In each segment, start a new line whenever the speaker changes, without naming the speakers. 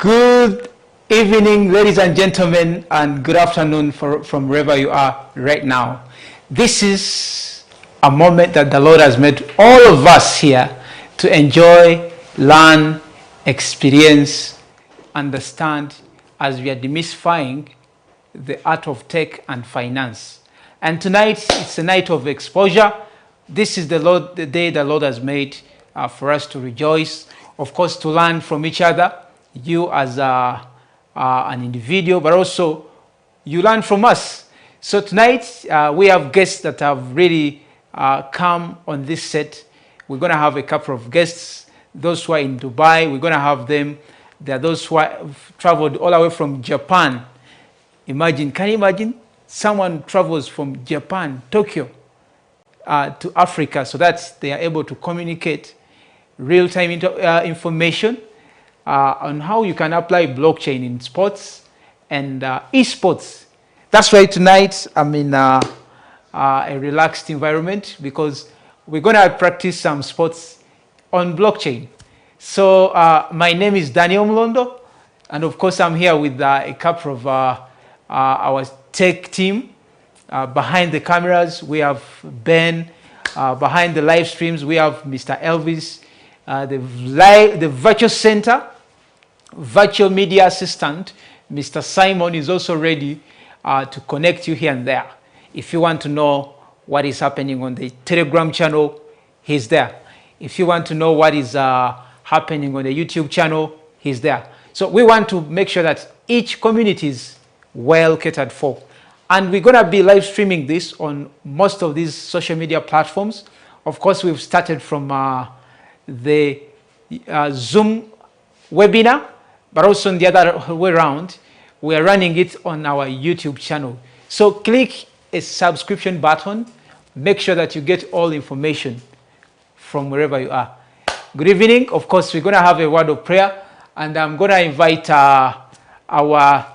Good evening, ladies and gentlemen, and good afternoon from wherever you are right now. This is a moment that the Lord has made all of us here to enjoy, learn, experience, understand as we are demystifying the art of tech and finance. And tonight, it's a night of exposure. This is the day the Lord has made for us to rejoice, of course, to learn from each other, you as an individual, but also you learn from us. So tonight, we have guests that have really come on this set. We're going to have a couple of guests. Those who are in Dubai, we're going to have them. There are those who have traveled all the way from Japan. Can you imagine? Someone travels from Japan, Tokyo, to Africa so that they are able to communicate real-time information on how you can apply blockchain in sports and esports. That's why tonight I'm in a relaxed environment because we're going to practice some sports on blockchain. So my name is Daniel Mlondo, and of course I'm here with a couple of our tech team. Behind the cameras, we have Ben. Behind the live streams, we have Mr. Elvis. The virtual center, virtual media assistant, Mr. Simon is also ready to connect you here and there. If you want to know what is happening on the Telegram channel, he's there. If you want to know what is happening on the YouTube channel, he's there. So we want to make sure that each community is well catered for. And we're going to be live streaming this on most of these social media platforms. Of course, we've started from the Zoom webinar, but also on the other way around, we are running it on our YouTube channel. So click a subscription button. Make sure that you get all information from wherever you are. Good evening. Of course, we're going to have a word of prayer, and I'm going to invite our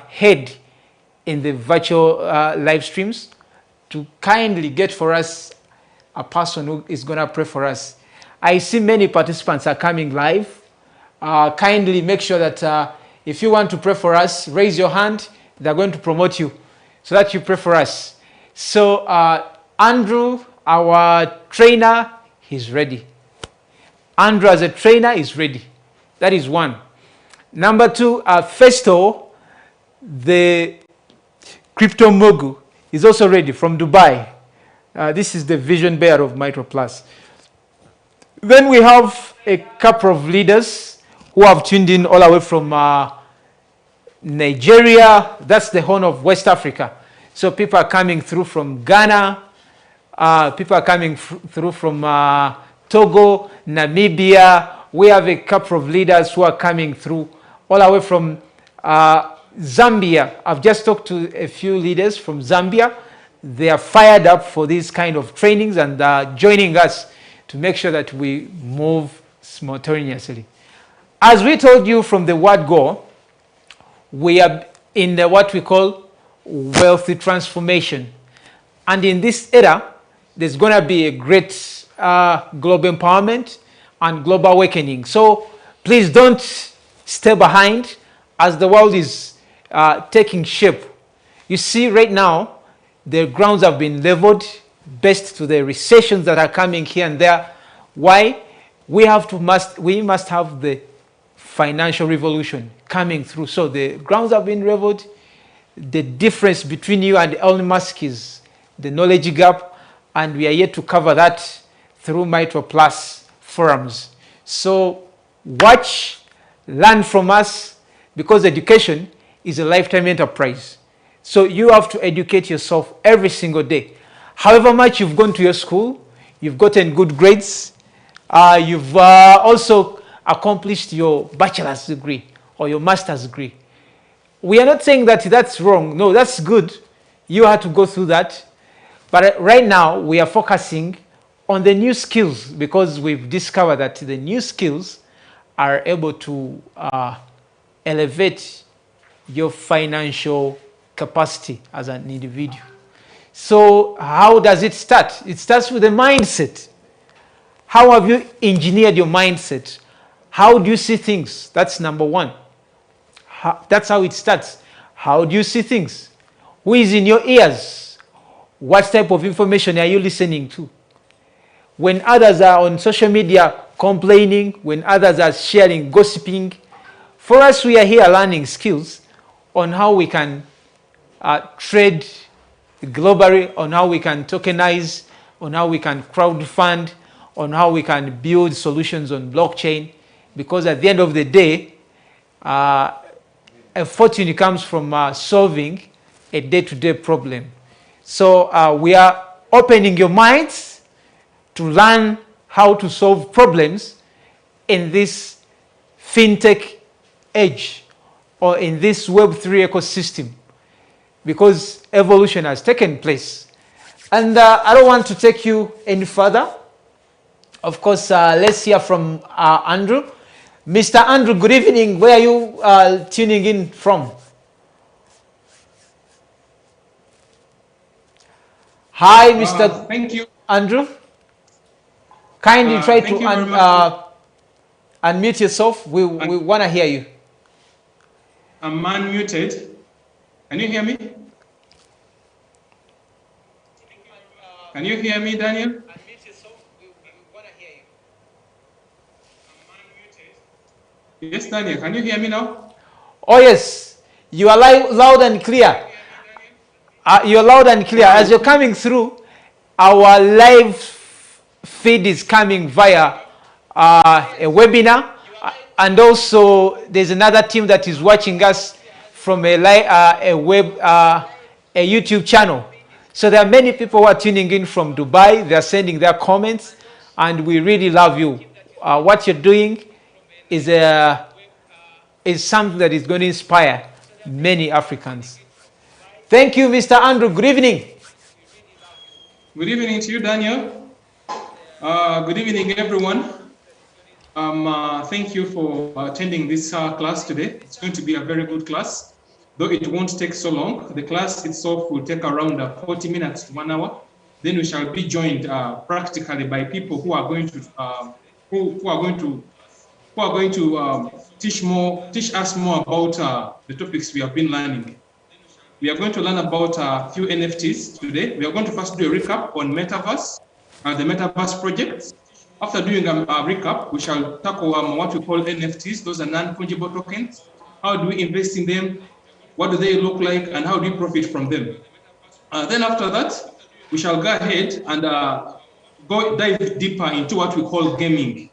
head in the virtual live streams to kindly get for us a person who is going to pray for us. I see many participants are coming live. Kindly make sure that if you want to pray for us, raise your hand. They're going to promote you so that you pray for us. So Andrew, our trainer, he's ready. Andrew as a trainer is ready. That is one. Number two, Festo, the crypto mogul, is also ready from Dubai. This is the vision bearer of MitroPlus. Then we have a couple of leaders who have tuned in all the way from Nigeria. That's the horn of West Africa. So people are coming through from Ghana. People are coming through from Togo, Namibia. We have a couple of leaders who are coming through all the way from Zambia. I've just talked to a few leaders from Zambia. They are fired up for these kind of trainings and joining us to make sure that we move simultaneously. As we told you from the word go, we are in what we call wealthy transformation. And in this era, there's going to be a great global empowerment and global awakening. So please don't stay behind as the world is taking shape. You see right now, the grounds have been leveled based to the recessions that are coming here and there. Why? We must have the financial revolution coming through. So the grounds have been leveled. The difference between you and Elon Musk is the knowledge gap, and we are yet to cover that through MitroPlus forums. So watch, learn from us, because education is a lifetime enterprise. So you have to educate yourself every single day. However much you've gone to your school, you've gotten good grades, you've also accomplished your bachelor's degree or your master's degree. We are not saying that that's wrong. No, that's good. You had to go through that. But right now, we are focusing on the new skills because we've discovered that the new skills are able to elevate your financial capacity as an individual. So how does it start? It starts with a mindset. How have you engineered your mindset? How do you see things? That's number one. That's how it starts. How do you see things? Who is in your ears? What type of information are you listening to? When others are on social media complaining, when others are sharing, gossiping, for us, we are here learning skills on how we can trade globally, on how we can tokenize, on how we can crowdfund, on how we can build solutions on blockchain. Because at the end of the day, a fortune comes from solving a day-to-day problem. So we are opening your minds to learn how to solve problems in this fintech age or in this Web3 ecosystem, because evolution has taken place. And I don't want to take you any further. Of course, let's hear from Andrew. Mr. Andrew, good evening. Where are you tuning in from? Hi, Mr.
Thank you,
Andrew. Kindly try to unmute yourself. We want to hear you.
I'm unmuted. Can you hear me? Can you hear me, Daniel?
Unmute yourself. We want to hear you.
I'm unmuted. Yes, Daniel. Can you hear me now?
Oh, yes. You are loud and clear. You're loud and clear. As you're coming through, our live feed is coming via a webinar. And also, there's another team that is watching us from a YouTube channel. So there are many people who are tuning in from Dubai. They are sending their comments, and we really love you. What you're doing is something that is going to inspire many Africans. Thank you, Mr. Andrew. Good evening.
Good evening to you, Daniel. Good evening, everyone. Thank you for attending this class today. It's going to be a very good class, though it won't take so long. The class itself will take around 40 minutes to 1 hour. Then we shall be joined practically by people who are going to teach us more about the topics we have been learning. We are going to learn about a few NFTs today. We are going to first do a recap on Metaverse, the Metaverse project. After doing a recap, we shall tackle what we call NFTs. Those are non-fungible tokens. How do we invest in them? What do they look like? And how do we profit from them? Then after that, we shall go ahead and dive deeper into what we call gaming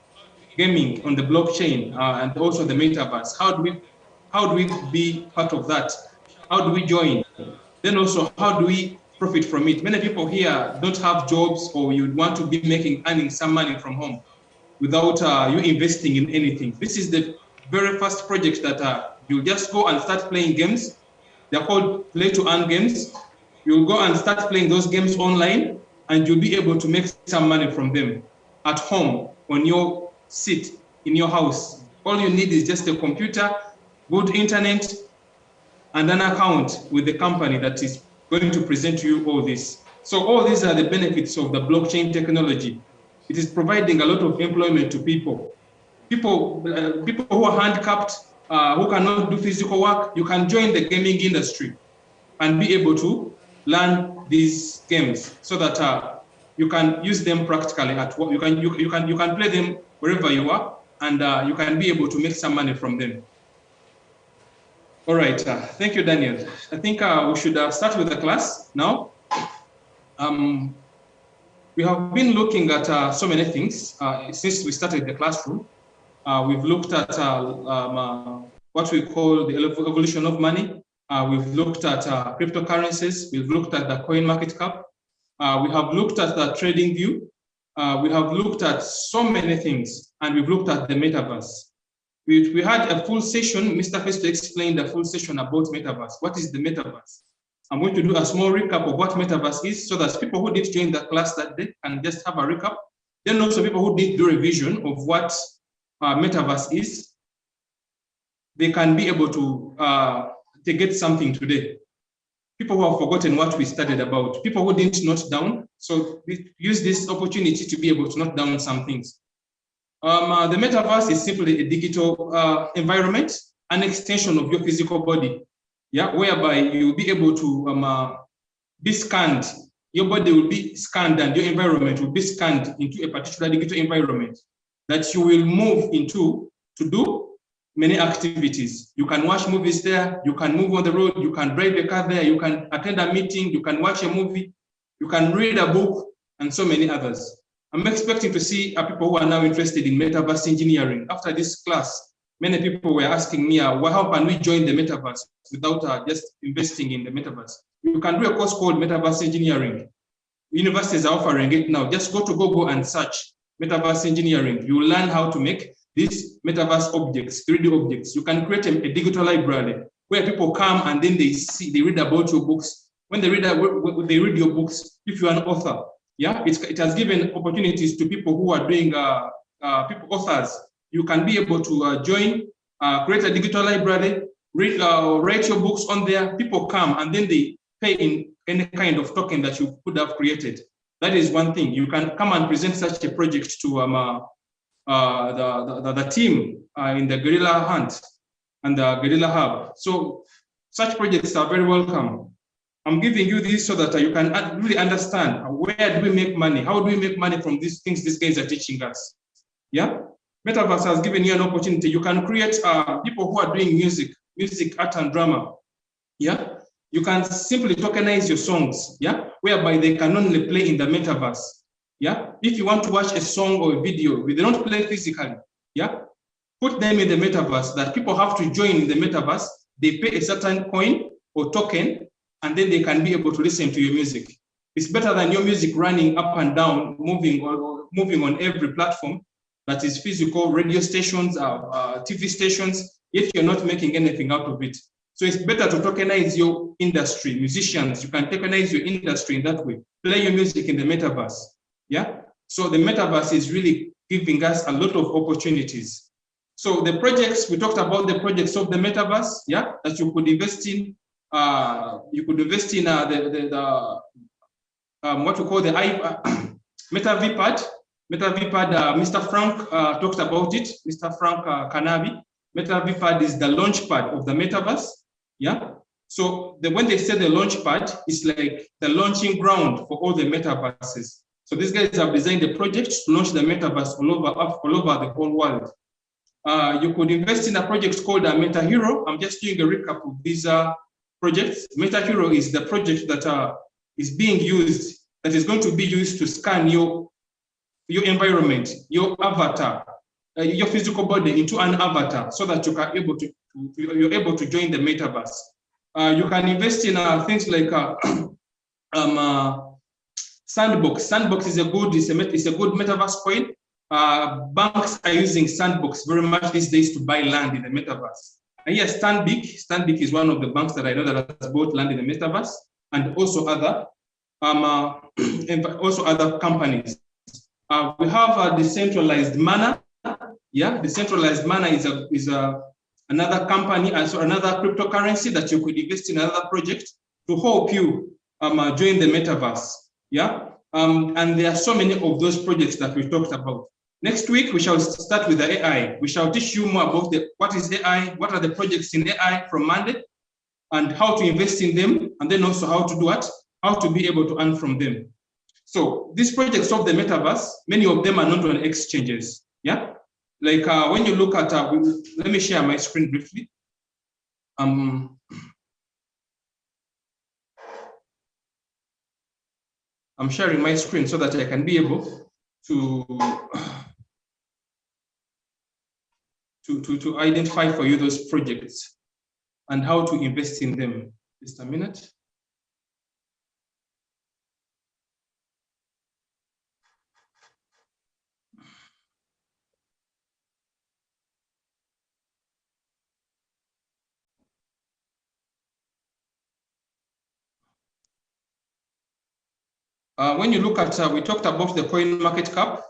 on the blockchain and also the Metaverse. How do we be part of that? How do we join? Then also, how do we profit from it? Many people here don't have jobs, or you want to be earning some money from home without you investing in anything. This is the very first project that you'll just go and start playing games. They're called play to earn games. You'll go and start playing those games online, and you'll be able to make some money from them at home, on your seat, in your house. All you need is just a computer, good internet, and an account with the company that is going to present to you all this. So all these are the benefits of the blockchain technology. It is providing a lot of employment to people. People who are handicapped, who cannot do physical work, you can join the gaming industry and be able to learn these games so that you can use them practically at work. You can play them wherever you are, and you can be able to make some money from them. All right, thank you, Daniel. I think we should start with the class now. We have been looking at so many things since we started the classroom. We've looked at what we call the evolution of money. We've looked at cryptocurrencies. We've looked at the coin market cap. We have looked at the trading view. We have looked at so many things, and we've looked at the metaverse. We had a full session. Mr. Festo explained the full session about metaverse. What is the metaverse? I'm going to do a small recap of what metaverse is, so that people who did join the class that day can just have a recap. Then also people who did do a revision of what metaverse is, they can be able to get something today. People who have forgotten what we studied about, people who didn't note down. So we use this opportunity to be able to note down some things. The metaverse is simply a digital environment, an extension of your physical body, yeah, whereby you'll be able to be scanned. Your body will be scanned and your environment will be scanned into a particular digital environment that you will move into to do many activities. You can watch movies there, you can move on the road, you can drive a car there, you can attend a meeting, you can watch a movie, you can read a book, and so many others. I'm expecting to see people who are now interested in metaverse engineering. After this class, many people were asking me, well, how can we join the metaverse without just investing in the metaverse? You can do a course called Metaverse Engineering. Universities are offering it now. Just go to Google and search Metaverse Engineering. You will learn how to make these metaverse objects, 3D objects. You can create a digital library where people come and then they read about your books. When they read your books, if you're an author, yeah, it has given opportunities to people who are doing authors. You can be able to join, create a digital library, write your books on there. People come and then they pay in any kind of token that you could have created. That is one thing. You can come and present such a project to the team in the Guerrilla Hunt and the Guerrilla Hub. So such projects are very welcome. I'm giving you this so that you can really understand where do we make money? How do we make money from these things these guys are teaching us? Yeah, Metaverse has given you an opportunity. You can create people who are doing music, art and drama. Yeah, you can simply tokenize your songs. Yeah, whereby they can only play in the metaverse. Yeah, if you want to watch a song or a video, they don't play physically. Yeah, put them in the metaverse that people have to join in the metaverse. They pay a certain coin or token, and then they can be able to listen to your music. It's better than your music running up and down, moving on every platform that is physical, radio stations, TV stations, if you're not making anything out of it. So it's better to tokenize your industry. Musicians, you can tokenize your industry in that way. Play your music in the metaverse. Yeah. So the metaverse is really giving us a lot of opportunities. So the projects, we talked about the projects of the metaverse, yeah, that you could invest in. You could invest in what we call the MetaVPad. MetaVPad, Mr. Frank talked about it, Mr. Frank Kanabi. MetaVPad is the launch pad of the metaverse. Yeah. So when they say the launch pad, it's like the launching ground for all the metaverses. So these guys have designed a project to launch the metaverse all over the whole world. You could invest in a project called MetaHero. I'm just doing a recap of these projects. MetaHero is the project that is being used, that is going to be used to scan your environment, your avatar, your physical body into an avatar, so that you're able to join the metaverse. You can invest in things like Sandbox. Sandbox is a good metaverse coin. Banks are using Sandbox very much these days to buy land in the metaverse. And yes, Stanbic is one of the banks that I know that has bought land in the metaverse, and also other companies. We have a decentralized Mana. Yeah, decentralized Mana is another company, and so another cryptocurrency that you could invest in another project to help you join the metaverse. Yeah, and there are so many of those projects that we talked about. Next week, we shall start with the AI. We shall teach you more about what is AI, what are the projects in AI from Monday, and how to invest in them, and then also how to do what, how to be able to earn from them. So these projects of the metaverse, many of them are not on exchanges. Yeah, like when you look at, let me share my screen briefly. I'm sharing my screen so that I can be able to identify for you those projects and how to invest in them. Just a minute. When you look at, we talked about the coin market cap.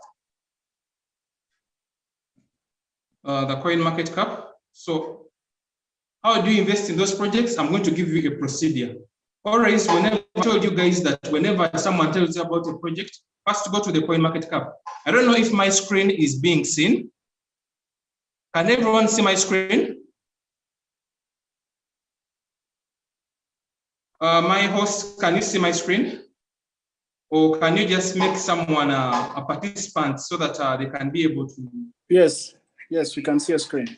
The coin market cap. So how do you invest in those projects? I'm going to give you a procedure. Always, whenever I told you guys that whenever someone tells you about a project, First, go to the CoinMarketCap. I don't know if my screen is being seen. Can everyone see my screen? My host, can you see my screen? Or can you just make someone a participant so that they can be able to?
Yes, yes, we can see a screen.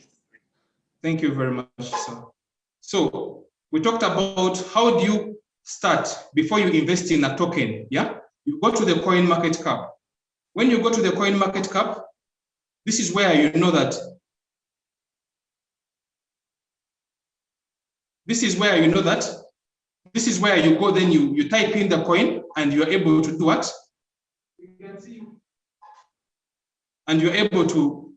Thank you very much, sir. So we talked about how do you start before you invest in a token, yeah? You go to the CoinMarketCap. When you go to the CoinMarketCap, this is where you know that this is where you go, then you type in the coin and you're able to do what? And you're able to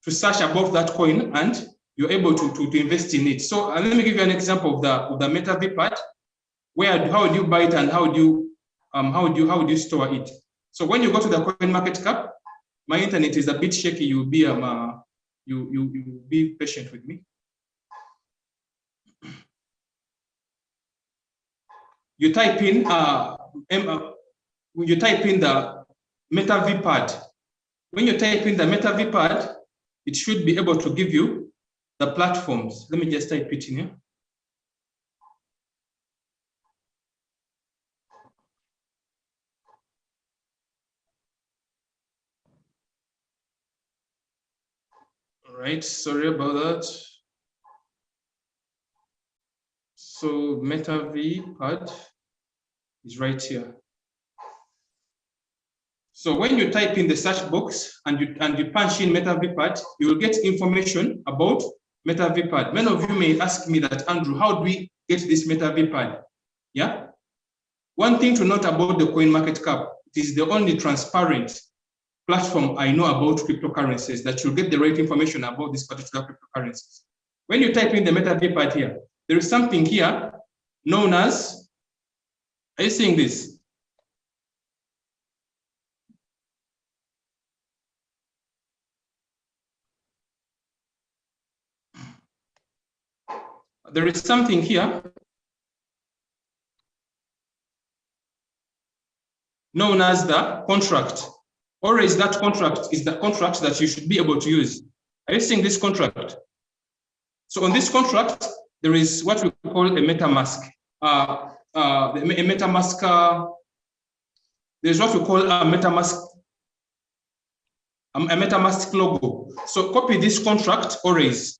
search about that coin and you're able to invest in it. So let me give you an example of the MetaV part, where how do you buy it and how do you store it. So when you go to the CoinMarketCap, my internet is a bit shaky. You'll be you be patient with me. You type in the MetaV pad. When you type in the MetaV pad, it should be able to give you the platforms. Let me just type it in here. All right, sorry about that. So MetaV pad is right here. So when you type in the search box and you punch in MetaV pad, you will get information about MetaV pad. Many of you may ask me that, Andrew, how do we get this MetaV pad? Yeah. One thing to note about the CoinMarketCap, it is the only transparent platform I know about cryptocurrencies that you'll get the right information about this particular cryptocurrencies. When you type in the MetaV pad here, there is something here known as, are you seeing this? There is something here known as the contract. Always that contract is the contract that you should be able to use. Are you seeing this contract? So on this contract, there is what we call a MetaMask. There's what we call a MetaMask logo. So copy this contract always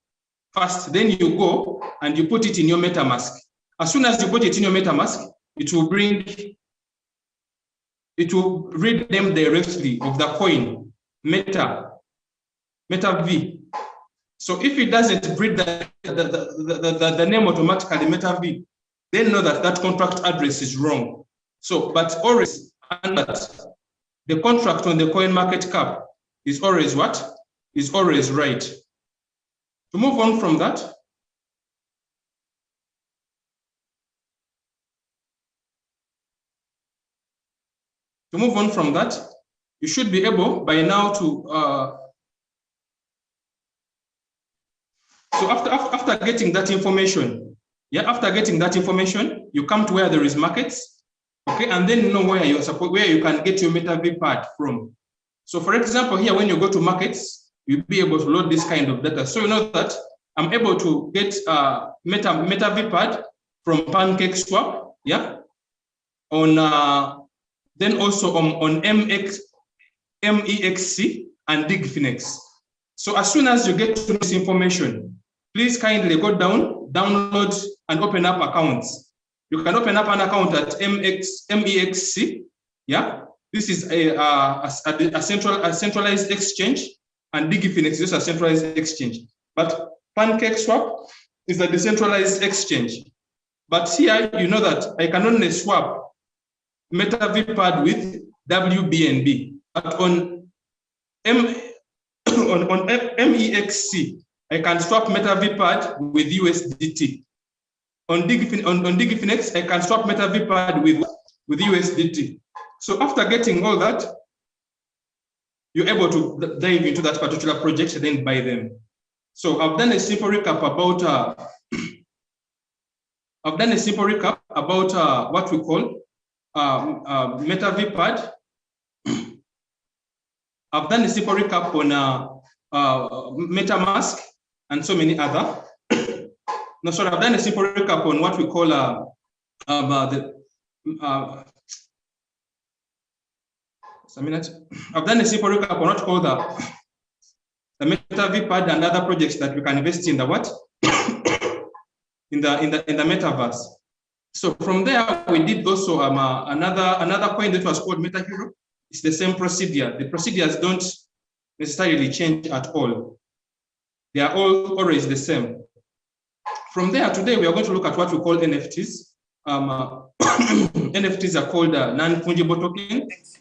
first, then you go and you put it in your MetaMask. As soon as you put it in your MetaMask, it will read them directly of the coin, MetaV. So if it doesn't read the name automatically, MetaV, then know that that contract address is wrong. So, but always, and that the contract on the CoinMarketCap is always what? Is always right. To move on from that, you should be able by now to so after getting that information, yeah, after getting that information, you come to where there is markets, okay, and then you know where you can get your MetaV pad from. So for example, here when you go to markets, you'll be able to load this kind of data. So you know that I'm able to get MetaV pad from PancakeSwap, yeah, on then also on MEXC and DigFinex. So as soon as you get to this information, please kindly go down, download and open up accounts. You can open up an account at MEXC, yeah. This is a centralized exchange, and DigFinex is a centralized exchange. But PancakeSwap is a decentralized exchange. But here, you know that I can only swap MetaV pad with WBNB. But on MEXC, I can swap MetaV pad with USDT. On DigFinex, I can swap MetaV pad with USDT. So after getting all that, you're able to dive into that particular project and then buy them. So I've done a simple recap about what we call MetaV pad, I've done a simple recap on MetaMask and so many other. No, sorry, I've done a simple recap on what we call I've done a simple recap on what we call the MetaVPad and other projects that we can invest in the what? in the metaverse. So from there, we did also another coin that was called MetaHero. It's the same procedure. The procedures don't necessarily change at all. They are all always the same. From there, today we are going to look at what we call NFTs. NFTs are called non-fungible tokens.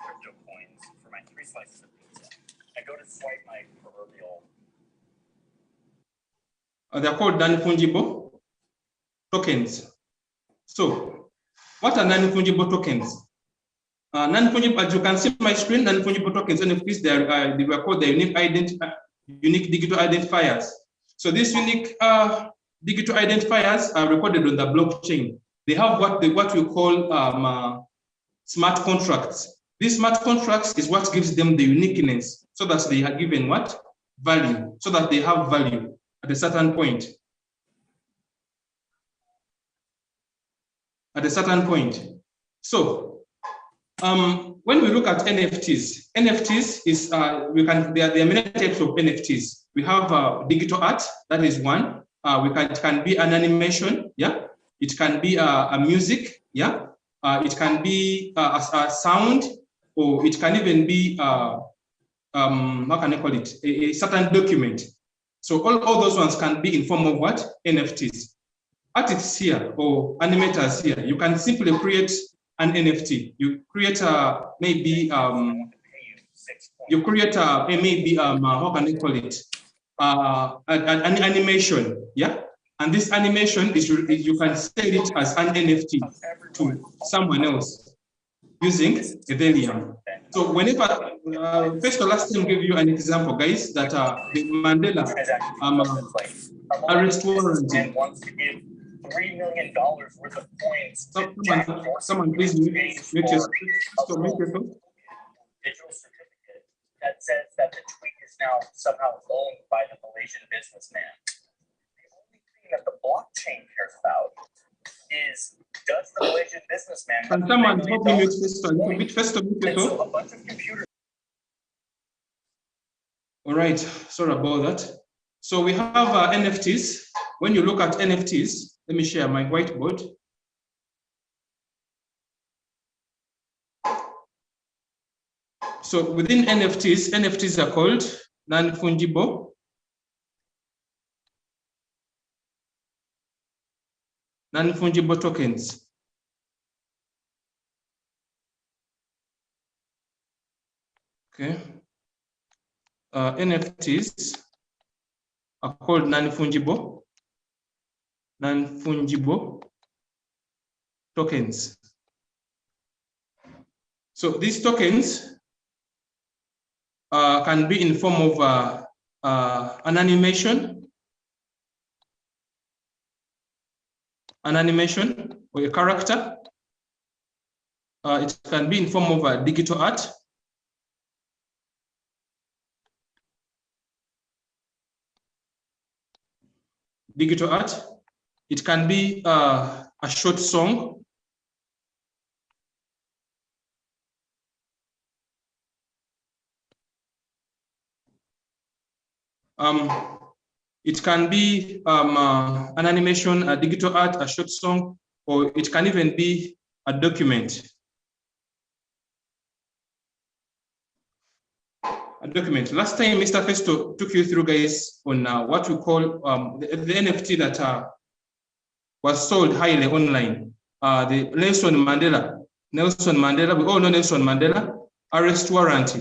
They are called non-fungible tokens. So, what are non-fungible tokens? Non-fungible, as you can see on my screen, non-fungible tokens, NFTs, they were called the unique digital identifiers. So these unique digital identifiers are recorded on the blockchain. They have what we call smart contracts. These smart contracts is what gives them the uniqueness, so that they are given what? Value, so that they have value at a certain point. At a certain point. So, when we look at NFTs, NFTs is there are many types of NFTs. We have digital art, that is one. It can be an animation, yeah. It can be a music, yeah. It can be a sound, or it can even be how can I call it? A certain document. So all those ones can be in form of what? NFTs. Artists here or animators here, you can simply create an NFT. You create how can I call it? An animation, yeah. And this animation is you can sell it as an NFT to someone else using Ethereum. So whenever, first or last time give you an example, guys, that the Mandela arrest warrant.
$3 million worth of coins.
Someone please mute yourself.
Digital certificate that says that the tweet is now somehow owned by the Malaysian businessman. The only thing that the blockchain cares about is, does the Malaysian businessman have
Can someone help me mute first of
so a bunch of computers.
All right, sorry about that. So we have NFTs. When you look at NFTs, let me share my whiteboard. So within NFTs are called non-fungible. Non-fungible tokens. Okay. NFTs are called non-fungible tokens. So these tokens can be in form of an animation or a character. It can be in form of a digital art. It can be a short song. It can be an animation, a digital art, a short song, or it can even be a document. Last time, Mr. Festo took you through, guys, on what we call the NFT that was sold highly online. The Nelson Mandela, we all know Nelson Mandela, arrest warrant.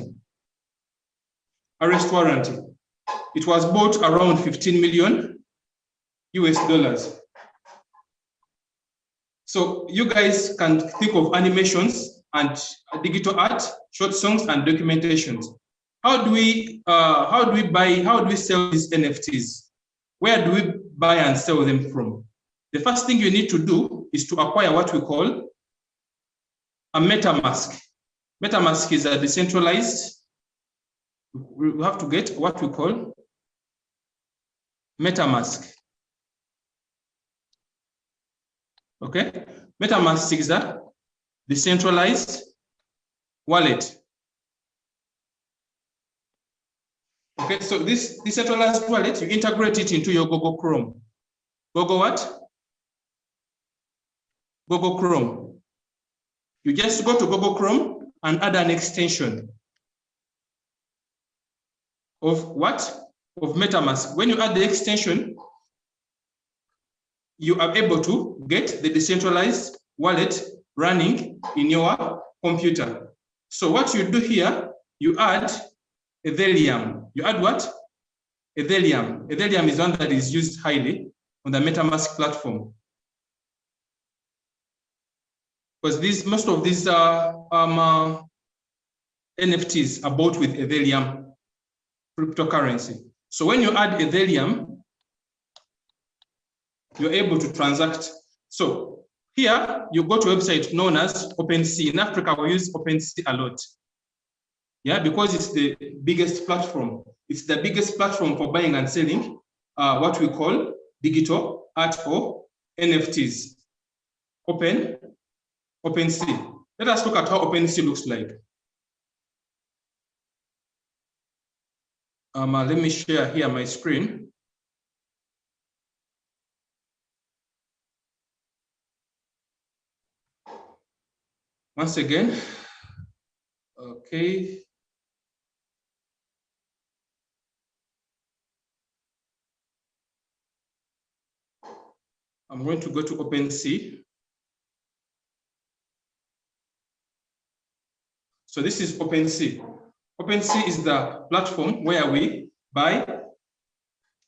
It was bought around 15 million US dollars. So you guys can think of animations and digital art, short songs, and documentations. How do we sell these NFTs? Where do we buy and sell them from? The first thing you need to do is to acquire what we call a MetaMask. MetaMask is a decentralized we have to get what we call MetaMask. Okay, MetaMask is a decentralized wallet. Okay, so this decentralized wallet, you integrate it into your Google Chrome. Google what? Google Chrome. You just go to Google Chrome and add an extension of what? Of MetaMask. When you add the extension, you are able to get the decentralized wallet running in your computer. So what you do here, you add Ethereum. You add what? Ethereum. Ethereum is one that is used highly on the MetaMask platform. Because most of these NFTs are bought with Ethereum cryptocurrency. So when you add Ethereum, you're able to transact. So here you go to a website known as OpenSea. In Africa, we use OpenSea a lot. Yeah, because it's the biggest platform. It's the biggest platform for buying and selling what we call digital art or NFTs. OpenSea. Let us look at how OpenSea looks like. Let me share here my screen. Once again, okay. I'm going to go to OpenSea. So this is OpenSea. OpenSea is the platform where we buy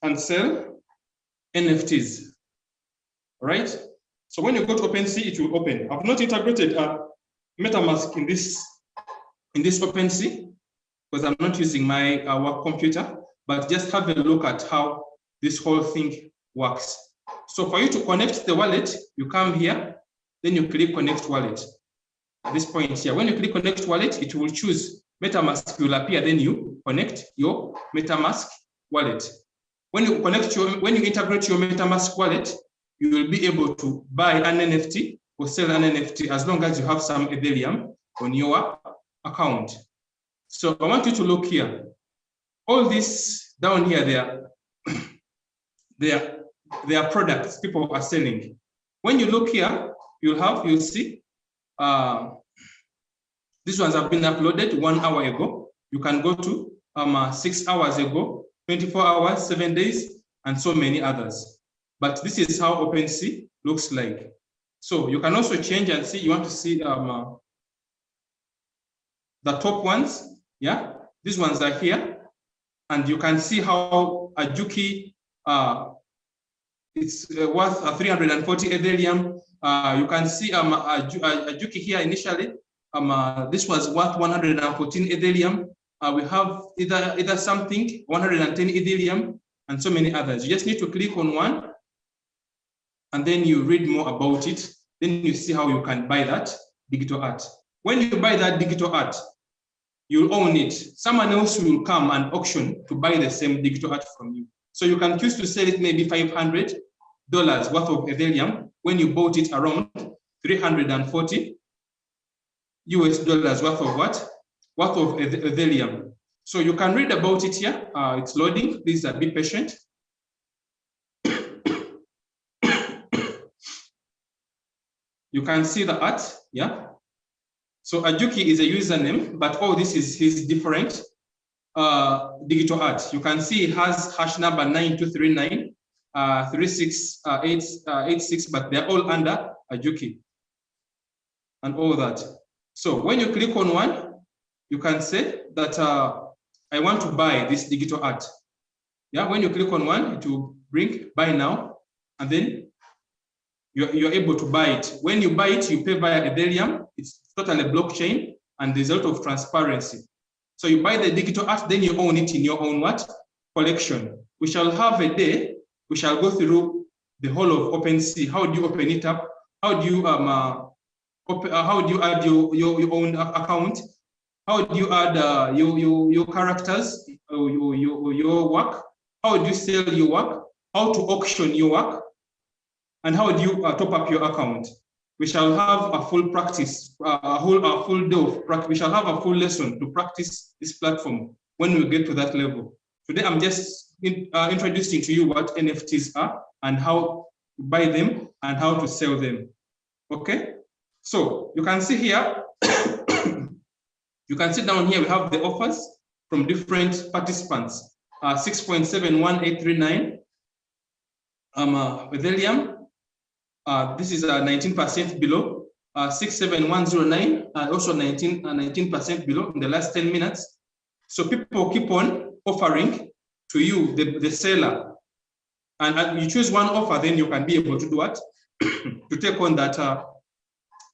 and sell NFTs. All right? So when you go to OpenSea, it will open. I've not integrated MetaMask in this OpenSea because I'm not using my work computer, but just have a look at how this whole thing works. So for you to connect the wallet, you come here, then you click Connect Wallet. At this point here, when you click Connect Wallet, it will choose MetaMask will appear, then you connect your MetaMask wallet. When you integrate your MetaMask wallet, you will be able to buy an NFT or sell an NFT as long as you have some Ethereum on your account. So I want you to look here. All this down here, they are products people are selling. When you look here, you'll see these ones have been uploaded 1 hour ago. You can go to 6 hours ago, 24 hours, 7 days, and so many others. But this is how OpenSea looks like. So you can also change and see, you want to see the top ones, yeah? These ones are here. And you can see how Ajuki, it's worth 340 Ethereum. You can see Ajuki here initially, this was worth 114 Ethereum. We have either something, 110 Ethereum, and so many others. You just need to click on one, and then you read more about it. Then you see how you can buy that digital art. When you buy that digital art, you'll own it. Someone else will come and auction to buy the same digital art from you. So you can choose to sell it maybe $500 worth of Ethereum when you bought it around 340 US dollars worth of what? Worth of Ethereum. So you can read about it here. It's loading. Please be patient. You can see the art, yeah? So Ajuki is a username, but all this is his different digital art. You can see it has hash number 9239, 36886, but they're all under Ajuki and all that. So when you click on one, you can say that I want to buy this digital art. Yeah, when you click on one, it will bring buy now, and then you're able to buy it. When you buy it, you pay via Ethereum. It's totally blockchain, and there's a lot of transparency. So you buy the digital art, then you own it in your own what? Collection. We shall have a day, we shall go through the whole of OpenSea. How do you open it up? How do you add your own account? How do you add your characters, your work? How do you sell your work? How to auction your work? And how do you top up your account? We shall have a full practice, a full day of practice. We shall have a full lesson to practice this platform when we get to that level. Today, I'm just introducing to you what NFTs are and how to buy them and how to sell them. Okay, so you can see here, you can see down here, we have the offers from different participants. 6.71839 Ethereum. This is 19% below. 67109, also 19% below in the last 10 minutes. So people keep on offering to you, the seller. And you choose one offer, then you can be able to do what? To take on that,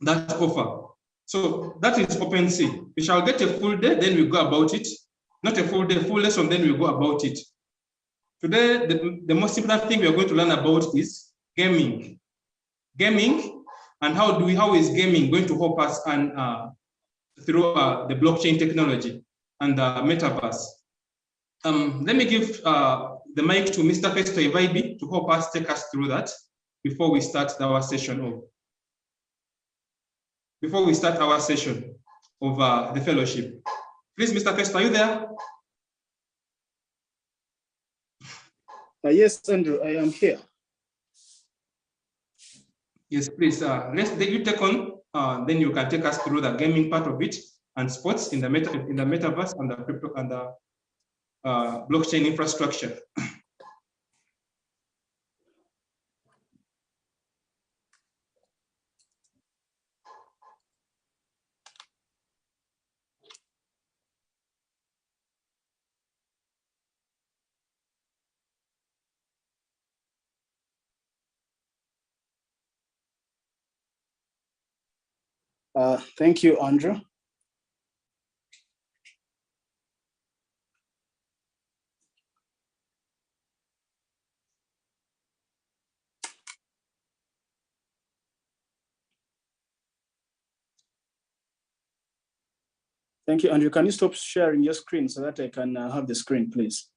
that offer. So that is OpenSea. We shall get a full day, then we go about it. Not a full day, full lesson, then we go about it. Today, the most important thing we are going to learn about is gaming. Gaming, and how is gaming going to help us and through the blockchain technology and the metaverse. Let me give the mic to Mr. Festo Ivaibi to help us take us through that before we start our session of the fellowship. Please, Mr. Festo, are you there?
Yes, Andrew, I am here.
Yes, please. Let's you take on. Then you can take us through the gaming part of it and sports in the metaverse and the crypto and the blockchain infrastructure.
Thank you, Andrew. Thank you, Andrew. Can you stop sharing your screen so that I can have the screen, please?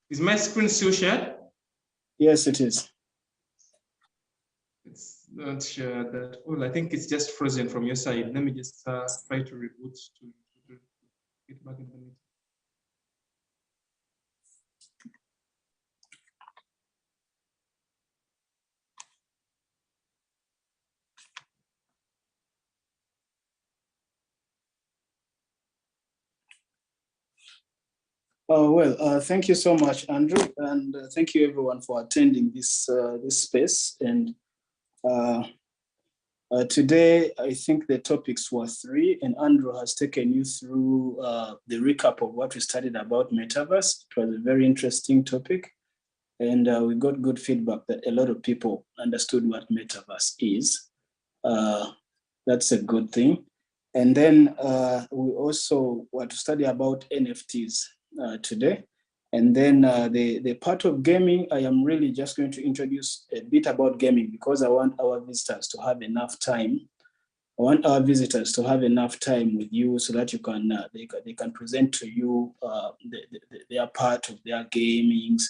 Is my screen still shared?
Yes, it is.
It's not shared at all. I think it's just frozen from your side. Let me just try to reboot to get back in the meeting.
Thank you so much, Andrew, and thank you everyone for attending this space. And today, I think the topics were 3, and Andrew has taken you through the recap of what we studied about metaverse. It was a very interesting topic, and we got good feedback that a lot of people understood what metaverse is. That's a good thing. And then we also were to study about NFTs today. And then the part of gaming, I am really just going to introduce a bit about gaming because I want our visitors to have enough time. I want our visitors to have enough time with you so that you can they can present to you their part of their gamings,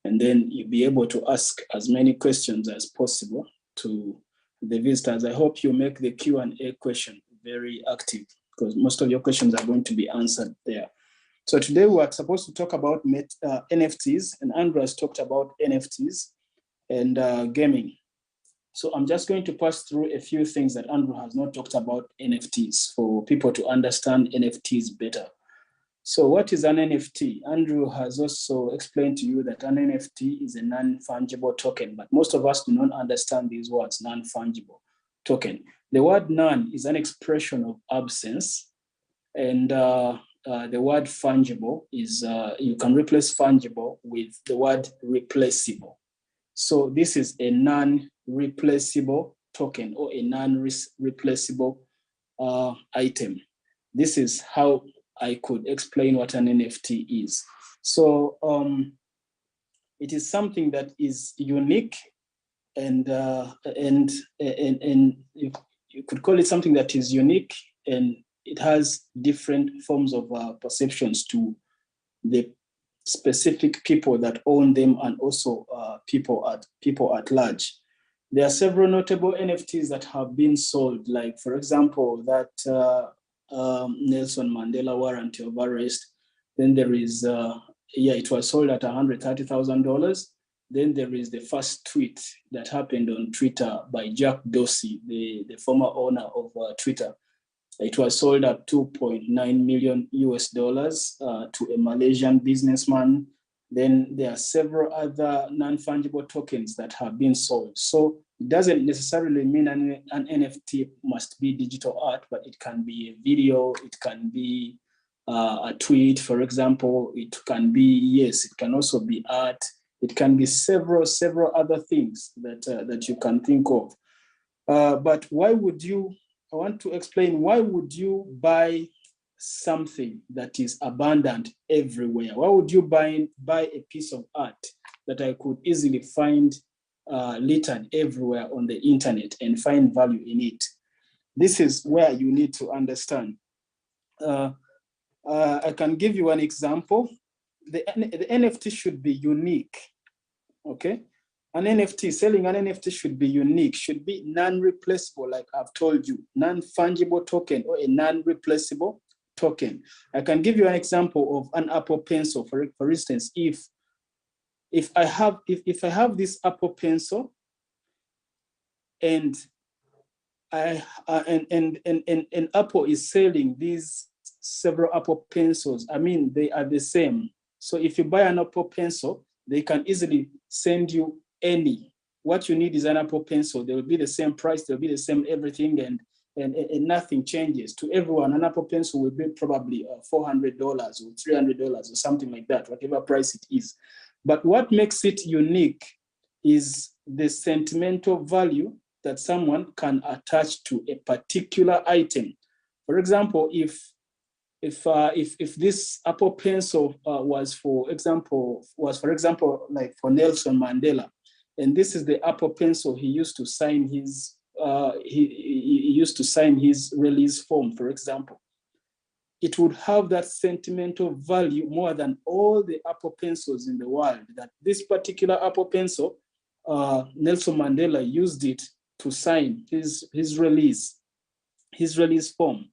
and then you'll be able to ask as many questions as possible to the visitors. I hope you make the Q&A question very active because most of your questions are going to be answered there. So today we are supposed to talk about NFTs, and Andrew has talked about NFTs and gaming. So I'm just going to pass through a few things that Andrew has not talked about NFTs for people to understand NFTs better. So what is an NFT? Andrew has also explained to you that an NFT is a non-fungible token, but most of us do not understand these words, non-fungible token. The word non is an expression of absence, and the word fungible is, you can replace fungible with the word replaceable. So this is a non-replaceable token or a non-replaceable item. This is how I could explain what an NFT is. So it is something that is unique, and you could call it something that is unique, and it has different forms of perceptions to the specific people that own them, and also people at large. There are several notable NFTs that have been sold, like, for example, that Nelson Mandela warranty of arrest. Then there is, it was sold at $130,000. Then there is the first tweet that happened on Twitter by Jack Dorsey, the former owner of Twitter. It was sold at $2.9 million to a Malaysian businessman. Then there are several other non-fungible tokens that have been sold. So it doesn't necessarily mean an NFT must be digital art, but it can be a video, it can be a tweet, for example. It can be, yes, it can also be art. It can be several other things that you can think of. But why would you, I want to explain, why would you buy something that is abundant everywhere? Why would you buy a piece of art that I could easily find littered everywhere on the internet and find value in it? This is where you need to understand. I can give you an example. The NFT should be unique, okay? Selling an NFT should be unique, should be non-replaceable, like I've told you, non-fungible token or a non-replaceable token. I can give you an example of an Apple Pencil. For instance, if I have this Apple Pencil, and and Apple is selling these several Apple Pencils, I mean, they are the same. So if you buy an Apple Pencil, they can easily send you any. What you need is an Apple Pencil. They will be the same price, they'll be the same everything, and nothing changes. To everyone, an Apple Pencil will be probably $400 or $300 or something like that, whatever price it is. But what makes it unique is the sentimental value that someone can attach to a particular item. For example, if this Apple Pencil was for example, like for Nelson Mandela, and this is the Apple Pencil he used to sign his he used to sign his release form, for example, it would have that sentimental value more than all the Apple Pencils in the world. That this particular Apple Pencil, Nelson Mandela used it to sign his release form.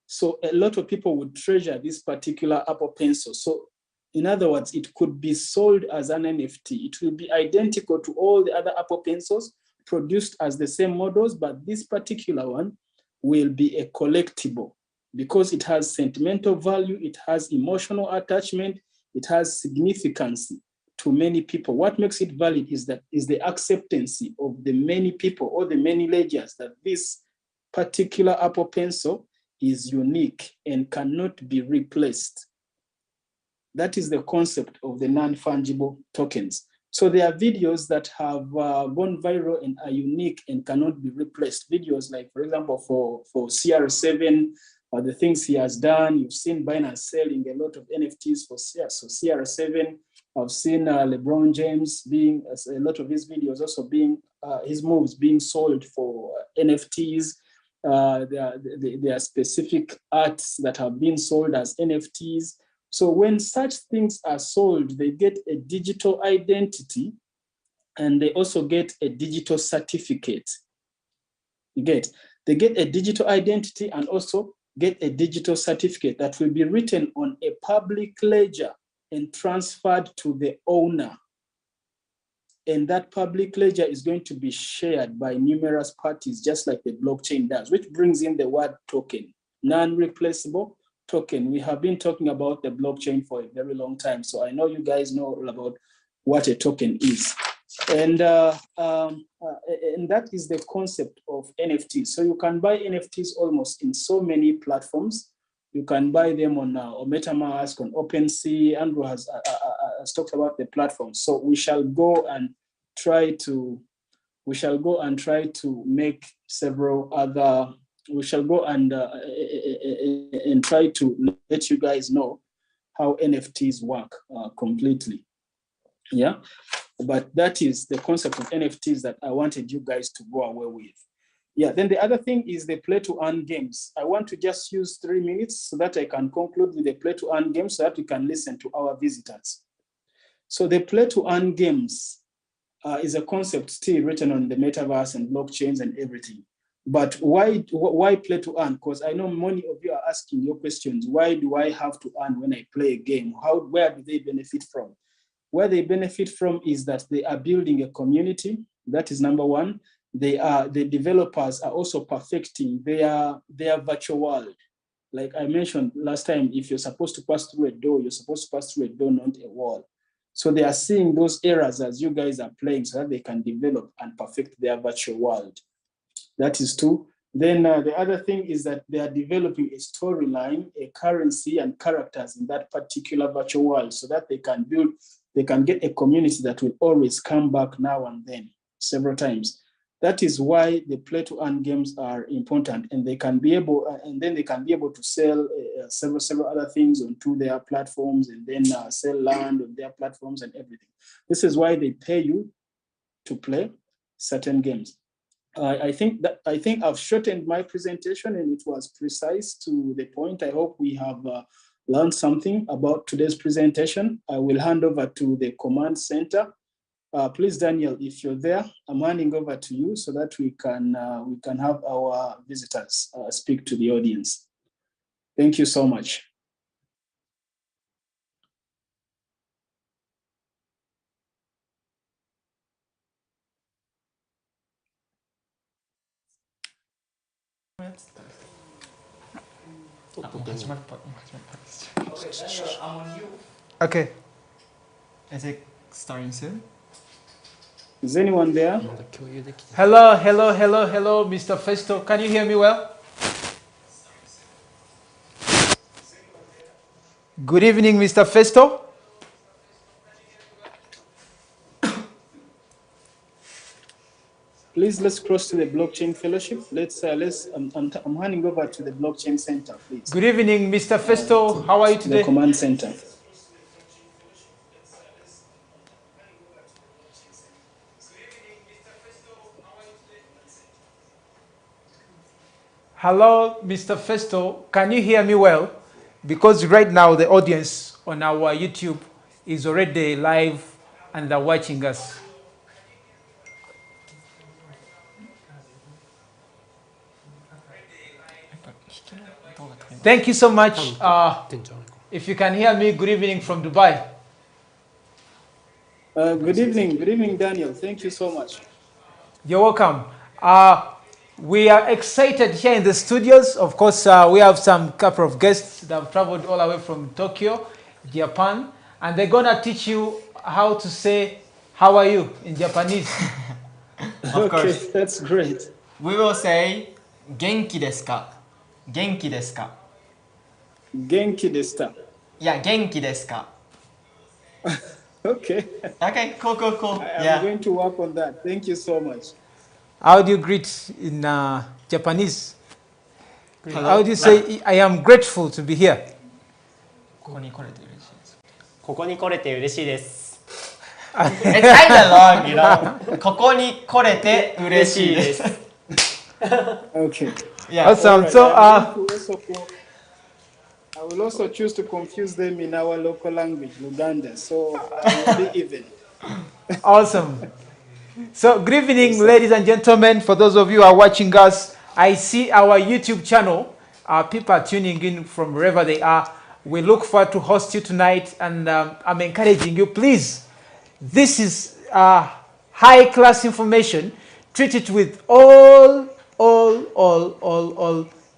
So a lot of people would treasure this particular Apple Pencil. So in other words, it could be sold as an NFT. It will be identical to all the other Apple Pencils produced as the same models, but this particular one will be a collectible because it has sentimental value, it has emotional attachment, it has significance to many people. What makes it valid is the acceptance of the many people or the many ledgers that this particular Apple Pencil is unique and cannot be replaced. That is the concept of the non-fungible tokens. So there are videos that have gone viral and are unique and cannot be replaced. Videos like, for example, for CR7, the things he has done. You've seen Binance selling a lot of NFTs for CR7. I've seen LeBron James being, a lot of his videos also being, his moves being sold for NFTs. There are specific arts that have been sold as NFTs. So when such things are sold, they get a digital identity and they also get a digital certificate. They get a digital identity and also get a digital certificate that will be written on a public ledger and transferred to the owner. And that public ledger is going to be shared by numerous parties, just like the blockchain does, which brings in the word token, non-replaceable token. We have been talking about the blockchain for a very long time, so I know you guys know all about what a token is. And that is the concept of NFTs. So you can buy NFTs almost in so many platforms. You can buy them on MetaMask, on OpenSea. Andrew has talked about the platform. So we shall go and try to make several other. We shall go and try to let you guys know how NFTs work completely. Yeah, but that is the concept of NFTs that I wanted you guys to go away with. Yeah, then the other thing is the play to earn games. I want to just use 3 minutes so that I can conclude with the play to earn games so that we can listen to our visitors. So the play to earn games is a concept still written on the metaverse and blockchains and everything. But why play to earn? Because I know many of you are asking your questions. Why do I have to earn when I play a game? Where do they benefit from? Where they benefit from is that they are building a community. That is number one. The developers are also perfecting their virtual world. Like I mentioned last time, if you're supposed to pass through a door, you're supposed to pass through a door, not a wall. So they are seeing those errors as you guys are playing so that they can develop and perfect their virtual world. That is two. Then the other thing is that they are developing a storyline, a currency and characters in that particular virtual world so that they can get a community that will always come back now and then, several times. That is why the play to earn games are important, and they can be able, to sell several other things onto their platforms, and then sell land on their platforms and everything. This is why they pay you to play certain games. I think I've shortened my presentation, and it was precise to the point. I hope we have learned something about today's presentation. I will hand over to the command center. Please, Daniel, if you're there, I'm handing over to you so that we can have our visitors speak to the audience. Thank you so much.
Okay.
Is it starting soon?
Is anyone there?
Hello, Mr. Festo. Can you hear me well? Good evening, Mr. Festo.
Please, let's cross to the blockchain fellowship. I'm handing over to the blockchain center, please.
Good evening, Mr. Festo. How are you today?
The command center.
Hello, Mr. Festo. Can you hear me well? Because right now the audience on our YouTube is already live and they're watching us. Thank you so much. If you can hear me, good evening from Dubai.
Good evening, Daniel. Thank you so much.
You're welcome. We are excited here in the studios. Of course, we have some couple of guests that have traveled all the way from Tokyo, Japan, and they're gonna teach you how to say "How are you" in Japanese.
Of course.
Okay, that's great.
We will say "Genki desu ka?" Genki desu ka?
Genki deshita.
Yeah, genki desu ka?
Okay.
Okay, cool.
I'm going to work on that. Thank you so much.
How do you greet in Japanese?
Hello.
How do you say "I am grateful to be here"?
ここに来れて嬉しいです。ここに来れて嬉しいです。It's kind of long, you know. ここに来れて嬉しいです。
Okay.
Yeah.
Awesome.
Right.
So,
I will also choose to confuse them in our local language, Luganda. So I will be even.
awesome. So, good evening, ladies and gentlemen. For those of you who are watching us, I see our YouTube channel. People are tuning in from wherever they are. We look forward to host you tonight, and I'm encouraging you, please. This is high-class information. Treat it with all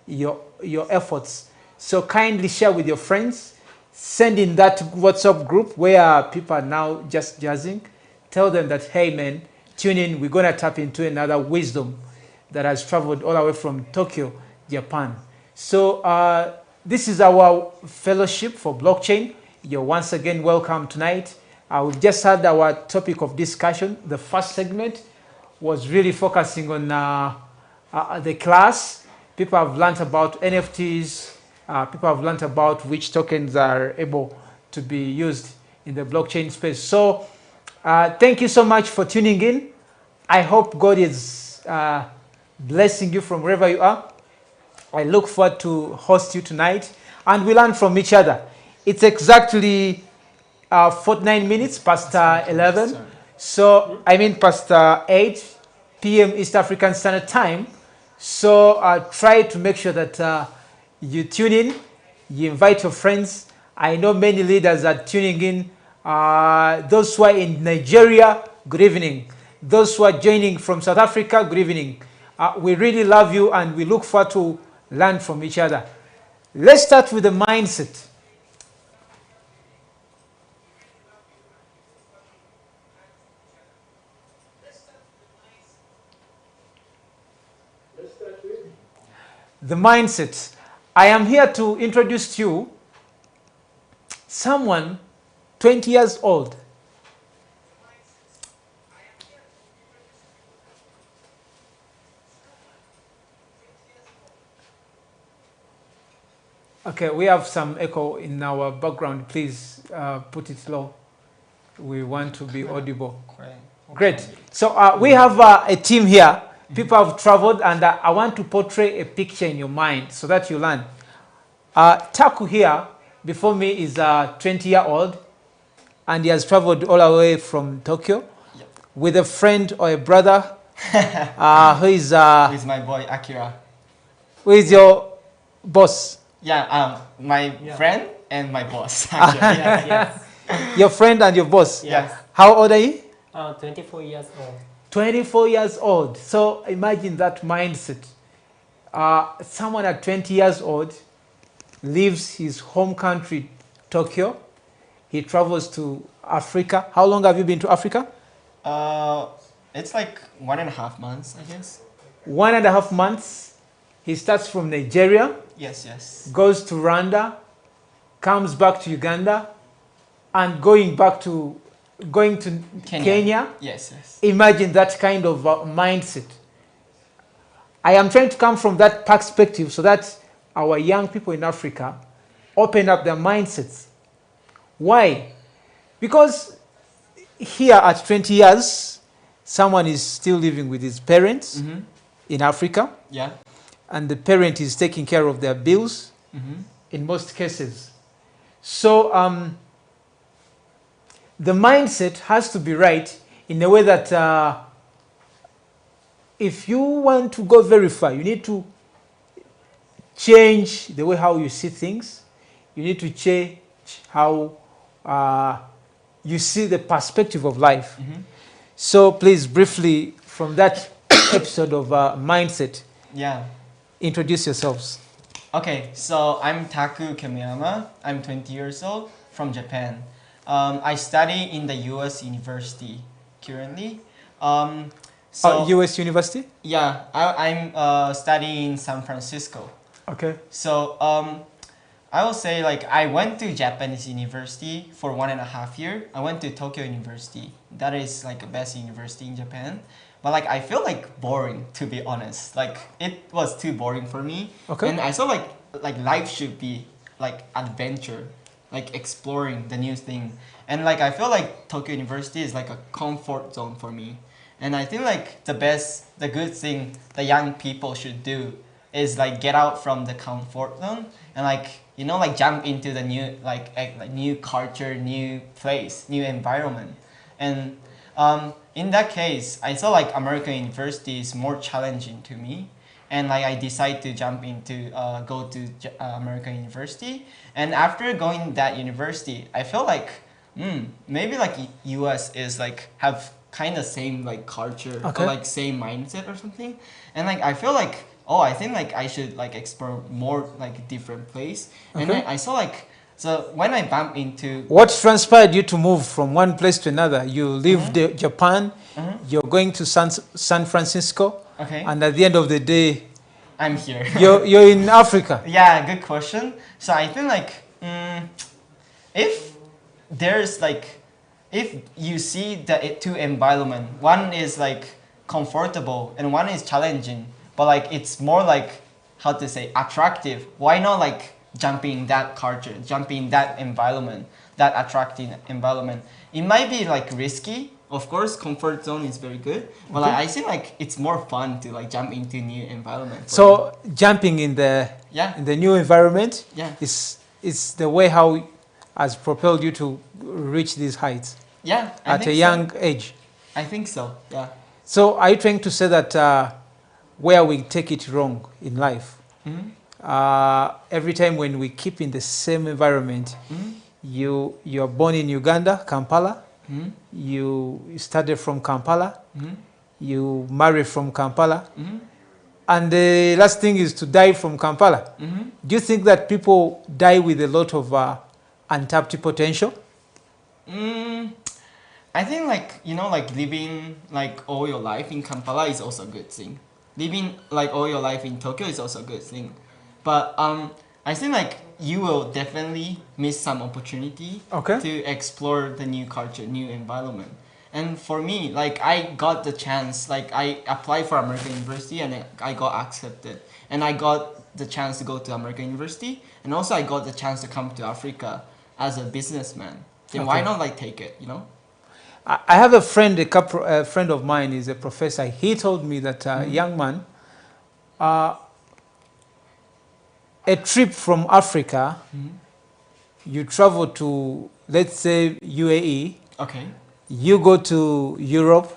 your efforts. So kindly share with your friends. Send in that WhatsApp group where people are now just jazzing. Tell them that, hey man, tune in. We're gonna tap into another wisdom that has traveled all the way from Tokyo, Japan. So this is our fellowship for blockchain. You're once again welcome tonight. We've just had our topic of discussion. The first segment was really focusing on the class. People have learned about NFTs. People have learned about which tokens are able to be used in the blockchain space. So thank you so much for tuning in. I hope God is blessing you from wherever you are. I look forward to host you tonight, and we learn from each other. It's exactly 49 minutes past 11. So, I mean past 8 p.m. East African Standard Time. So try to make sure that you tune in, you invite your friends. I know many leaders are tuning in. Those who are in Nigeria, good evening. Those who are joining from South Africa, good evening. We really love you, and we look forward to learn from each other. Let's start with the mindset. The mindset. I am here to introduce to you someone 20 years old. Okay, we have some echo in our background. Please put it low. We want to be audible. Great. So we have a team here. People have traveled, and I want to portray a picture in your mind so that you learn. Taku here, before me, is a 20-year-old, and he has traveled all the way from Tokyo with a friend or a brother who is
With my boy Akira.
who is your boss.
Yeah, my friend and my boss. Actually.
Yes.
Your friend and your boss.
Yes.
How old are you?
24 years old.
24 years old. So imagine that mindset. Someone at 20 years old leaves his home country, Tokyo. He travels to Africa. How long have you been to Africa?
It's like 1.5 months, I guess.
1.5 months. He starts from Nigeria,
Yes.
goes to Rwanda, comes back to Uganda, and going to Kenya.
Yes.
Imagine that kind of mindset. I am trying to come from that perspective so that our young people in Africa open up their mindsets. Why? Because here at 20 years, someone is still living with his parents in Africa,
Yeah.
and the parent is taking care of their bills in most cases. So the mindset has to be right in a way that if you want to go very far, you need to change the way how you see things. You need to change how you see the perspective of life. So please, briefly, from that episode of mindset,
Yeah.
introduce yourselves.
Okay, so I'm Taku Kamiyama. I'm 20 years old from Japan. I study in the U.S. University currently.
U.S. University?
Yeah, I'm studying in San Francisco.
Okay.
So I will say like I went to Japanese university for 1.5 years. I went to Tokyo University. That is like the best university in Japan. But like I feel like boring, to be honest. Like it was too boring for me.
Okay.
And I saw like life should be like adventure, like exploring the new thing. And like I feel like Tokyo University is like a comfort zone for me. And I think like the good thing the young people should do is like get out from the comfort zone and like like jump into the new like new culture, new place, new environment. And in that case, I saw like American University is more challenging to me, and like I decided to jump into go to American University. And after going that university, I felt like maybe like US is like have kind of same like culture
Okay.
or like same mindset or something. And like I feel like I think like I should like explore more like different place. And
Okay.
I saw like so when I bump into
What transpired you to move from one place to another? You leave Japan, you're going to San Francisco,
okay.
and at the end of the day,
I'm here.
You're in Africa.
Yeah, good question. So I think like if there's like if you see the two environment, one is like comfortable and one is challenging, but like it's more like how to say attractive. Why not like jumping that culture, jumping that environment, that attracting environment? It might be like risky. Of course, comfort zone is very good, but like, I think like it's more fun to like jump into new environment.
So jumping in the
Yeah.
in the new environment
Yeah.
is the way how has propelled you to reach these heights
Yeah, I
at a
think
young age.
I think so. Yeah.
So are you trying to say that where we take it wrong in life, every time when we keep in the same environment, you're born in Uganda, Kampala, you studied from Kampala, you marry from Kampala, and the last thing is to die from Kampala. Do you think that people die with a lot of untapped potential?
I think like like living like all your life in Kampala is also a good thing. Living like all your life in Tokyo is also a good thing. But I think like you will definitely miss some opportunity to explore the new culture, new environment. And for me, like I got the chance, like I applied for American University and I got accepted. And I got the chance to go to American University, and also I got the chance to come to Africa as a businessman. Then why not like take it,
I have a friend, a friend of mine is a professor. He told me that young man, a trip from Africa, you travel to, let's say, UAE.
Okay.
You go to Europe,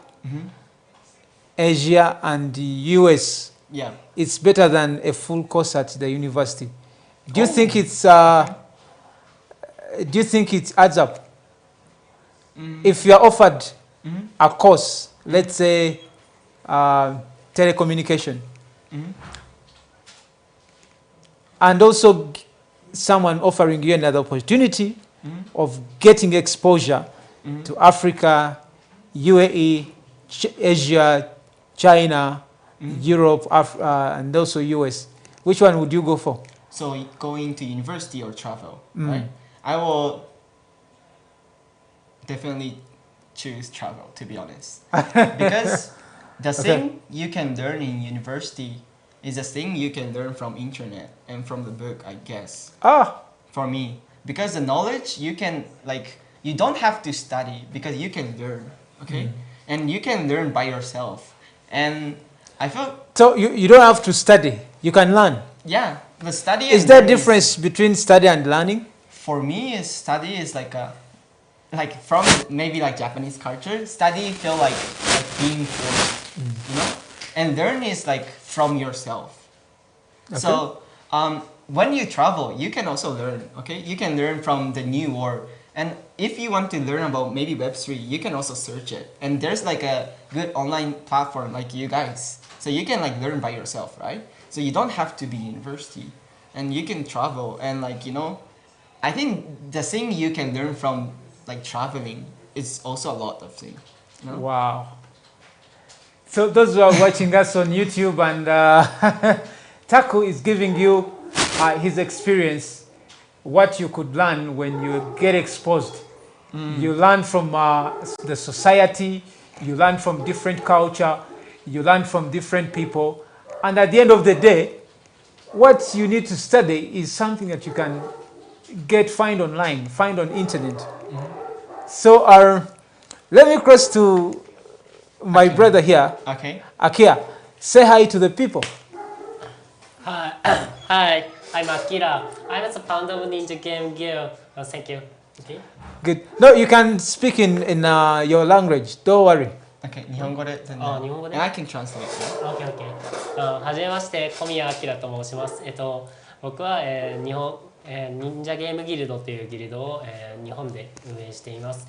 Asia, and the US.
Yeah.
It's better than a full course at the university. Do you think it's? Do you think it adds up? If you are offered a course, let's say telecommunication, and also someone offering you another opportunity of getting exposure to Africa, UAE, Asia, China, Europe, and also US, which one would you go for?
So going to university or travel, right? I will definitely choose travel, to be honest, because the thing you can learn in university is the thing you can learn from internet and from the book, I guess. For me, because the knowledge you can you don't have to study because you can learn, okay? And you can learn by yourself. And I feel...
So you don't have to study, you can learn.
Yeah, the study...
Is there a difference between study and learning?
For me, study is like from maybe like Japanese culture, study feel like being forced, And learn is like from yourself. Okay. So when you travel, you can also learn, okay? You can learn from the new world. And if you want to learn about maybe Web3, you can also search it. And there's like a good online platform like you guys. So you can like learn by yourself, right? So you don't have to be university. And you can travel and I think the thing you can learn from like traveling is also a lot of things.
Wow. So those who are watching us on YouTube, and Taku is giving you his experience, what you could learn when you get exposed. You learn from the society, you learn from different culture, you learn from different people, and at the end of the day, what you need to study is something that you can find online, find on internet. So let me cross to my brother here.
Okay.
Akia, say hi to the people.
Hi, I'm Akira. I'm the founder of Ninja Game Gear. Thank you. Okay.
Good. No, you can speak in your language. Don't worry.
Okay. 日本語で全然。
日本語で。
And I can translate.
Okay, okay. はじめまして、小宮明と申します。僕は、忍者ゲームギルドというギルドを、日本で運営しています。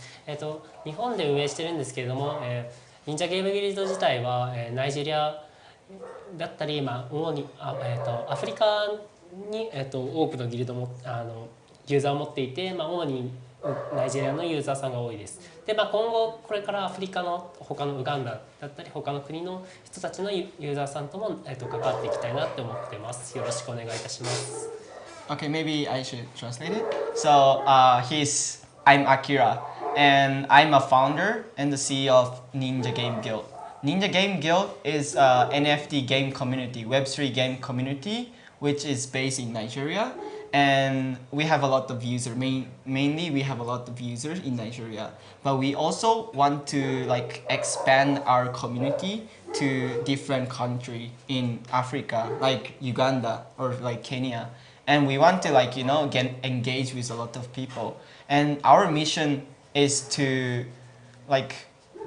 日本で運営してるんですけれども、忍者ゲームギルド自体は、ナイジェリアだったり、主にアフリカに、多くのギルドもユーザーを持っていて、主にナイジェリアのユーザーさんが多いです。で、今後これからアフリカの他のウガンダだったり他の国の人たちのユーザーさんとも、関わっていきたいなって思ってます。よろしくお願いいたします。
Okay, maybe I should translate it. So, I'm Akira, and I'm a founder and the CEO of Ninja Game Guild. Ninja Game Guild is a NFT game community, Web3 game community, which is based in Nigeria. And we have a lot of users, mainly we have a lot of users in Nigeria. But we also want to like expand our community to different countries in Africa, like Uganda or like Kenya. And we want to like, get engaged with a lot of people. And our mission is to like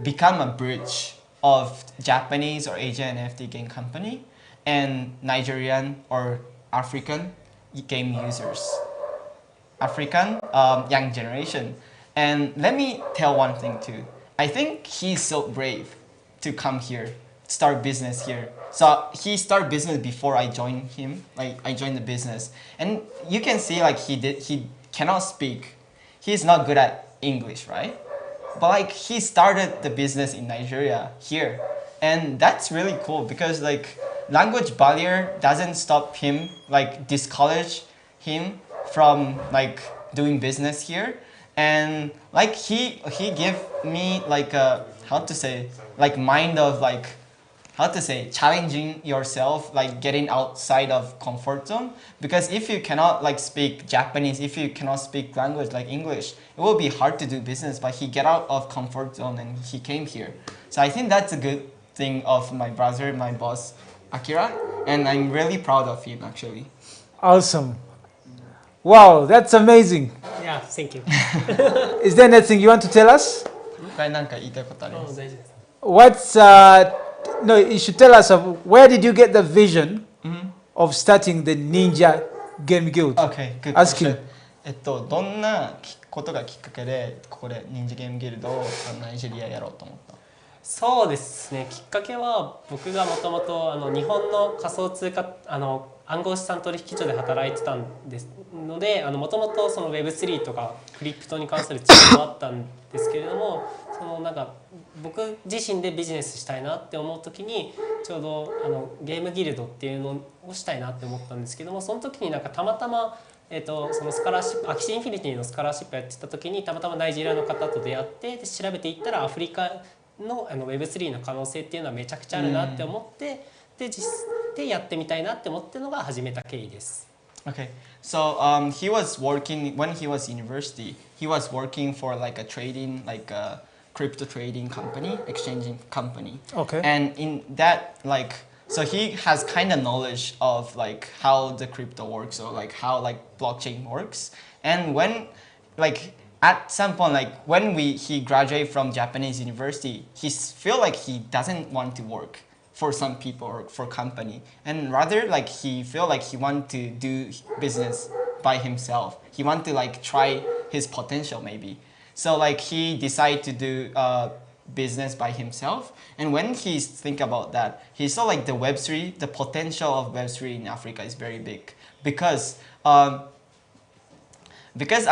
become a bridge of Japanese or Asian NFT game company and Nigerian or African game users, African young generation. And let me tell one thing too. I think he's so brave to come here, start business here. So he started business before I joined him. Like I joined the business, and you can see like he cannot speak. He's not good at English, right? But like he started the business in Nigeria here, and that's really cool because like language barrier doesn't stop him, like discourage him from like doing business here. And like he gave me like a how to say like mind of like how to say challenging yourself, like getting outside of comfort zone. Because if you cannot like speak Japanese, if you cannot speak language like English, it will be hard to do business. But he get out of comfort zone and he came here. So I think that's a good thing of my brother, my boss Akira, and I'm really proud of him actually.
Awesome. Wow, that's amazing.
Yeah, thank you.
Is there anything you want to tell us?
他なんか言いたいことあります？
大丈夫です。
What's no, you should tell us of where did you get the vision of starting the Ninja Game Guild?
Okay, good
Ask
question.
him.
どんなことがきっかけでここで忍者ゲームギルドをナイジェリアやろうと思った？
そうですね、きっかけは僕がもともと日本の仮想通貨暗号資産取引所で働いてたんですので、もともとその Web3 とかクリプトに関する知識もあったんですけれども、そのなんか僕自身でビジネスしたいなって思う時にちょうどゲームギルドっていうのをしたいなって思ったんですけども、その時になんかたまたまそのスカラーシップアキシインフィニティのスカラーシップやってた時にたまたまナイジェリアの方と出会ってで調べていったらアフリカのWeb3 の可能性っていうのはめちゃくちゃあるなって思って、でやってみたいなって思ってるのが始めた経緯です。
Okay, so he was working when he was university. He was working for like a trading, like a crypto trading company, exchanging company.
Okay.
And in that, like, so he has kind of knowledge of like how the crypto works or like how like blockchain works. And when like at some point, like when he graduated from Japanese university, he feel like he doesn't want to work for some people or for company, and rather like he feel like he want to do business by himself. He want to like try his potential maybe. So like he decided to do business by himself. And when he think about that, he saw like the Web3, the potential of Web3 in Africa is very big because I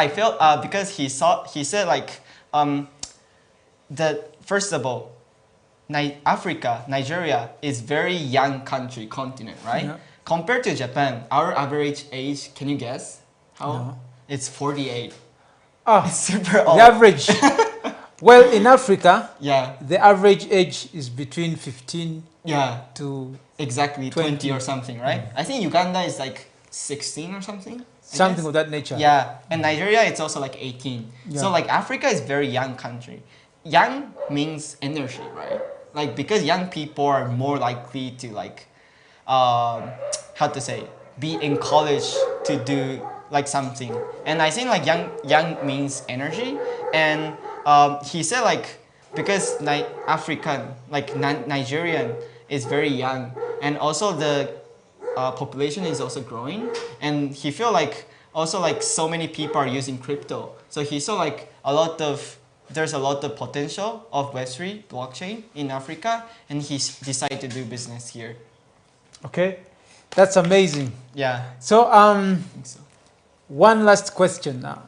felt because he said like that first of all, Africa, Nigeria is very young country, continent, right?
Yeah.
Compared to Japan, our average age, can you guess how?
No.
It's 48.
Oh,
It's super old.
the average. Well, in Africa,
Yeah,
the average age is between 15
yeah,
to
exactly 20
20
or something, right? I think Uganda is like 16 or something. I
something
guess.
of that nature.
Yeah, and Nigeria it's also like 18.
Yeah.
So like Africa is very young country. Young means energy, right? Like because young people are more likely to like, how to say, be encouraged to do like something. And I think like young means energy. And he said like because African like Nigerian is very young, and also the population is also growing, and he feel like also like so many people are using crypto. So he saw like there's a lot of potential of Web3 blockchain in Africa, and he decided to do business here.
Okay, that's amazing.
Yeah,
So,
I think so.
one last question now.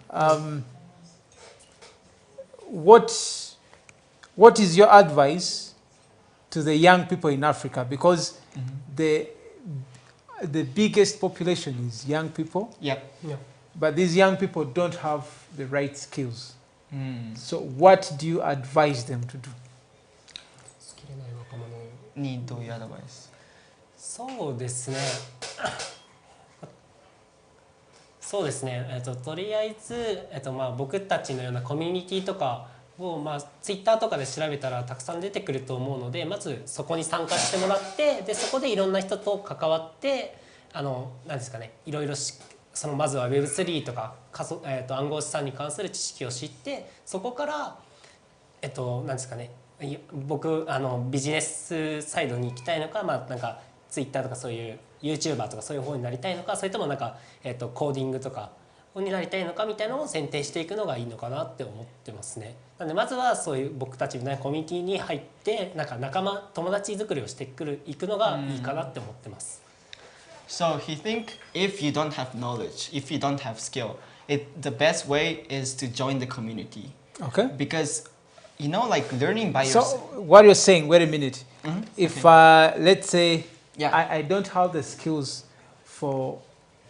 what is your advice to the young people in Africa? Because the biggest population is young people,
Yep.
but these young people don't have the right skills.
Mm.
So what do you advise them to do?
スキルない若者
にどういうアドバイス？
そうですねそうですね、とりあえず、まあ、僕たちのようなコミュニティとかを、まあ、ツイッターとかで調べたらたくさん出てくると思うので、まずそこに参加してもらって、でそこでいろんな人と関わってなんですかね、いろいろまずは Web3 とか暗号資産に関する知識を知って、そこからなんですかね、僕ビジネスサイドに行きたいのか、まあなんかツイッターとかそういう YouTuber とかそういう方になりたいのか、それともなんか、コーディングとかになりたいのかみたいなのを選定していくのがいいのかなって思ってますね。なのでまずはそういう僕たちみたいなコミュニティに入ってなんか友達作りをしていくのがいいかなって思ってます。
So he think if you don't have knowledge, if you don't have skill, the best way is to join the community.
Okay.
Because like learning by
So
yourself.
what you're saying, wait a minute. If let's say
Yeah.
I don't have the skills for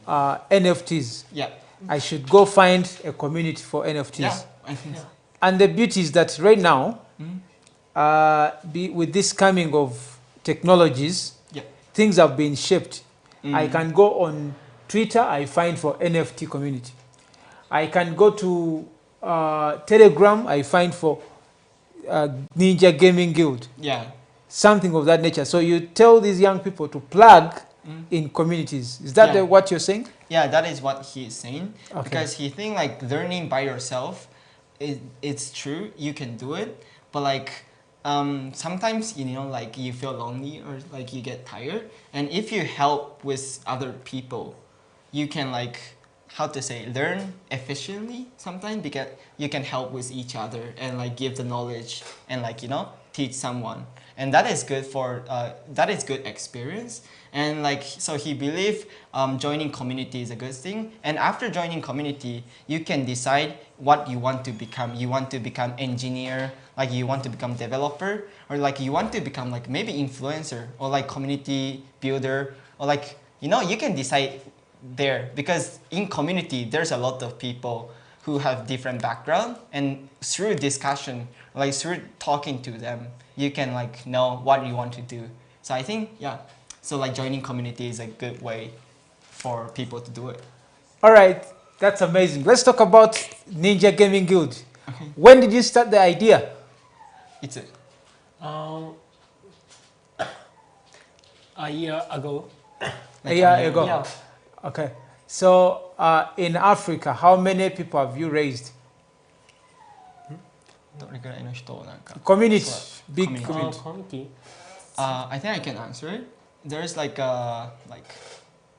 NFTs,
Yeah.
I should go find a community for NFTs.
Yeah. I think so.
And the beauty is that right now, with this coming of technologies,
Yeah.
things have been shaped. I can go on Twitter, I find for NFT community. I can go to Telegram, I find for Ninja Gaming Guild,
Yeah.
something of that nature. So you tell these young people to plug in communities. Is that
Yeah.
what you're saying?
Yeah, that is what he is saying.
Okay.
Because he think like learning by yourself, it's true, you can do it, but like sometimes like you feel lonely or like you get tired, and if you help with other people, you can like learn efficiently sometimes, because you can help with each other and like give the knowledge and like teach someone, and that is good experience. And like so he believe joining community is a good thing, and after joining community you can decide what you want to become. You want to become engineer, like you want to become developer, or like you want to become like maybe influencer or like community builder, or like you can decide there, because in community there's a lot of people who have different background, and through discussion, like through talking to them, you can like know what you want to do. So I think so like joining community is a good way for people to do it.
All right, that's amazing. Let's talk about Ninja Gaming Guild. When did you start the idea?
It's
A year ago.
A year ago.
Yeah.
Okay. So in Africa, how many people have you raised?
どれくらいの人をなんか
Community, big
Community.
community.
Community.
I think I can answer it. There's like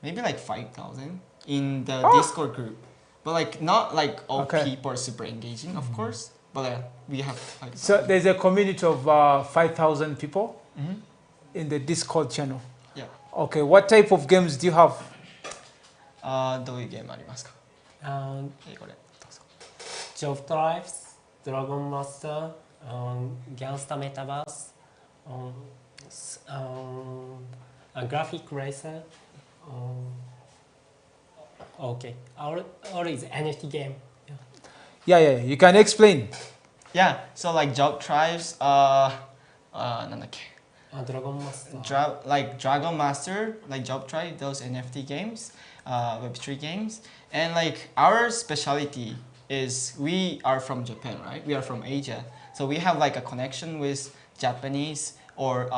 maybe like 5,000 in the Discord group, but like not like all
Okay.
people are super engaging, of course. But we have like
So there's a community of 5,000 people in the Discord channel.
yeah.
Okay, what type of games do you have?
どういうゲームありますか？ 英語でどうぞ。
Job Drives, Dragon Master, Gangsta Metaverse, a Graphic Racer. Okay, all is NFT game.
Yeah, you can explain.
Yeah, so like Job Tribes, なんだっけ？
Dragon Master.
Like Dragon Master, like Job Tribe, those NFT games, Web3 games. And like our specialty is we are from Japan, right? We are from Asia. So we have like a connection with Japanese or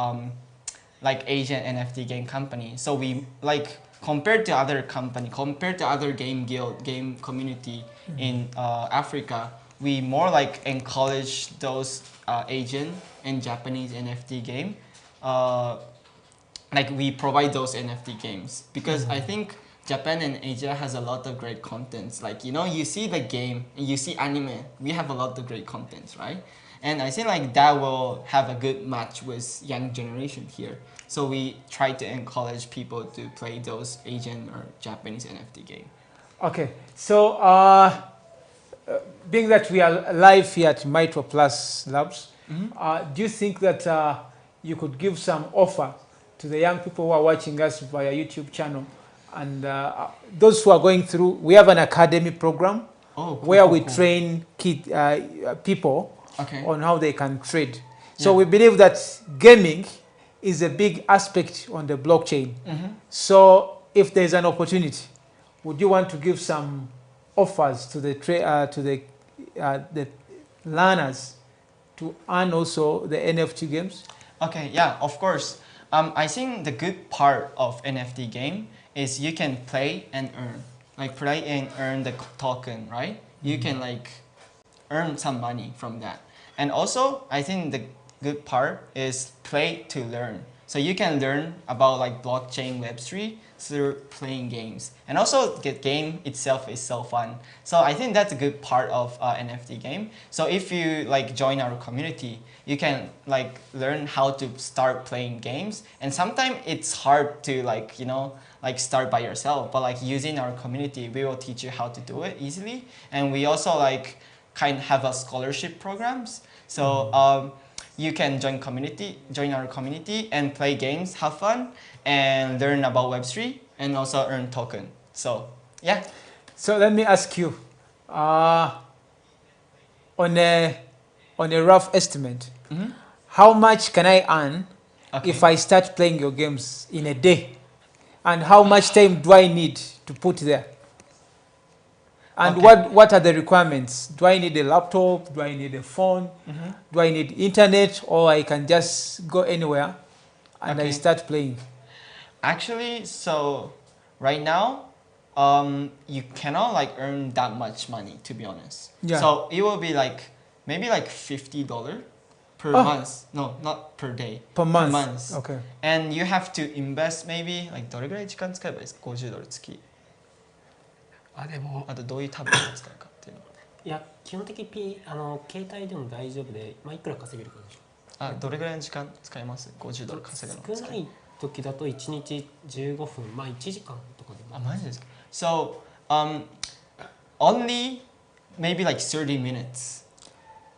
like Asian NFT game company. So we like compared to other company, compared to other game guild, game community in Africa, we more like encourage those Asian and Japanese NFT game. Like we provide those NFT games because I think Japan and Asia has a lot of great contents. Like you see the game and you see anime. We have a lot of great contents, right? And I think like that will have a good match with young generation here. So we try to encourage people to play those Asian or Japanese NFT game.
Okay, so being that we are live here at Mitro Plus Labs, do you think that you could give some offer to the young people who are watching us via YouTube channel and those who are going through? We have an academy program where we train people on how they can trade. So we believe that gaming is a big aspect on the blockchain. So if there's an opportunity, would you want to give some offers to the learners to earn also the NFT games?
Okay, yeah, of course. I think the good part of NFT game is you can play and earn. Like play and earn the token, right? You can like earn some money from that. And also, I think the good part is play to learn. So you can learn about like blockchain Web3 through playing games. And also the game itself is so fun. So I think that's a good part of NFT game. So if you like join our community, you can like learn how to start playing games. And sometimes it's hard to like, you know, like start by yourself, but like using our community, we will teach you how to do it easily. And we also like kind of have a scholarship programs. So you can join our community and play games, have fun, and learn about Web3 and also earn token. So yeah.
So let me ask you, on a rough estimate, how much can I earn if I start playing your games in a day? And how much time do I need to put there? And what are the requirements? Do I need a laptop? Do I need a phone? Do I need internet? Or I can just go anywhere and I start playing?
Actually, so right now, you cannot like earn that much money, to be honest.
Yeah.
So it will be like maybe like $50 per month. No, not per day.
Per month.
Per month.
Okay.
And you have to invest maybe like どれぐらい時間使えばいいですか？$50月。
でも
あとどういうタブレット使うかっていうの。
いや基本的に携帯でも大丈夫で、いくら稼げるかでしょ。
どれぐらいの時間使います？$50稼ぐの。
少ない時だと1日15分、1時間とかでも。
マジですか？ So, only maybe like 30 minutes.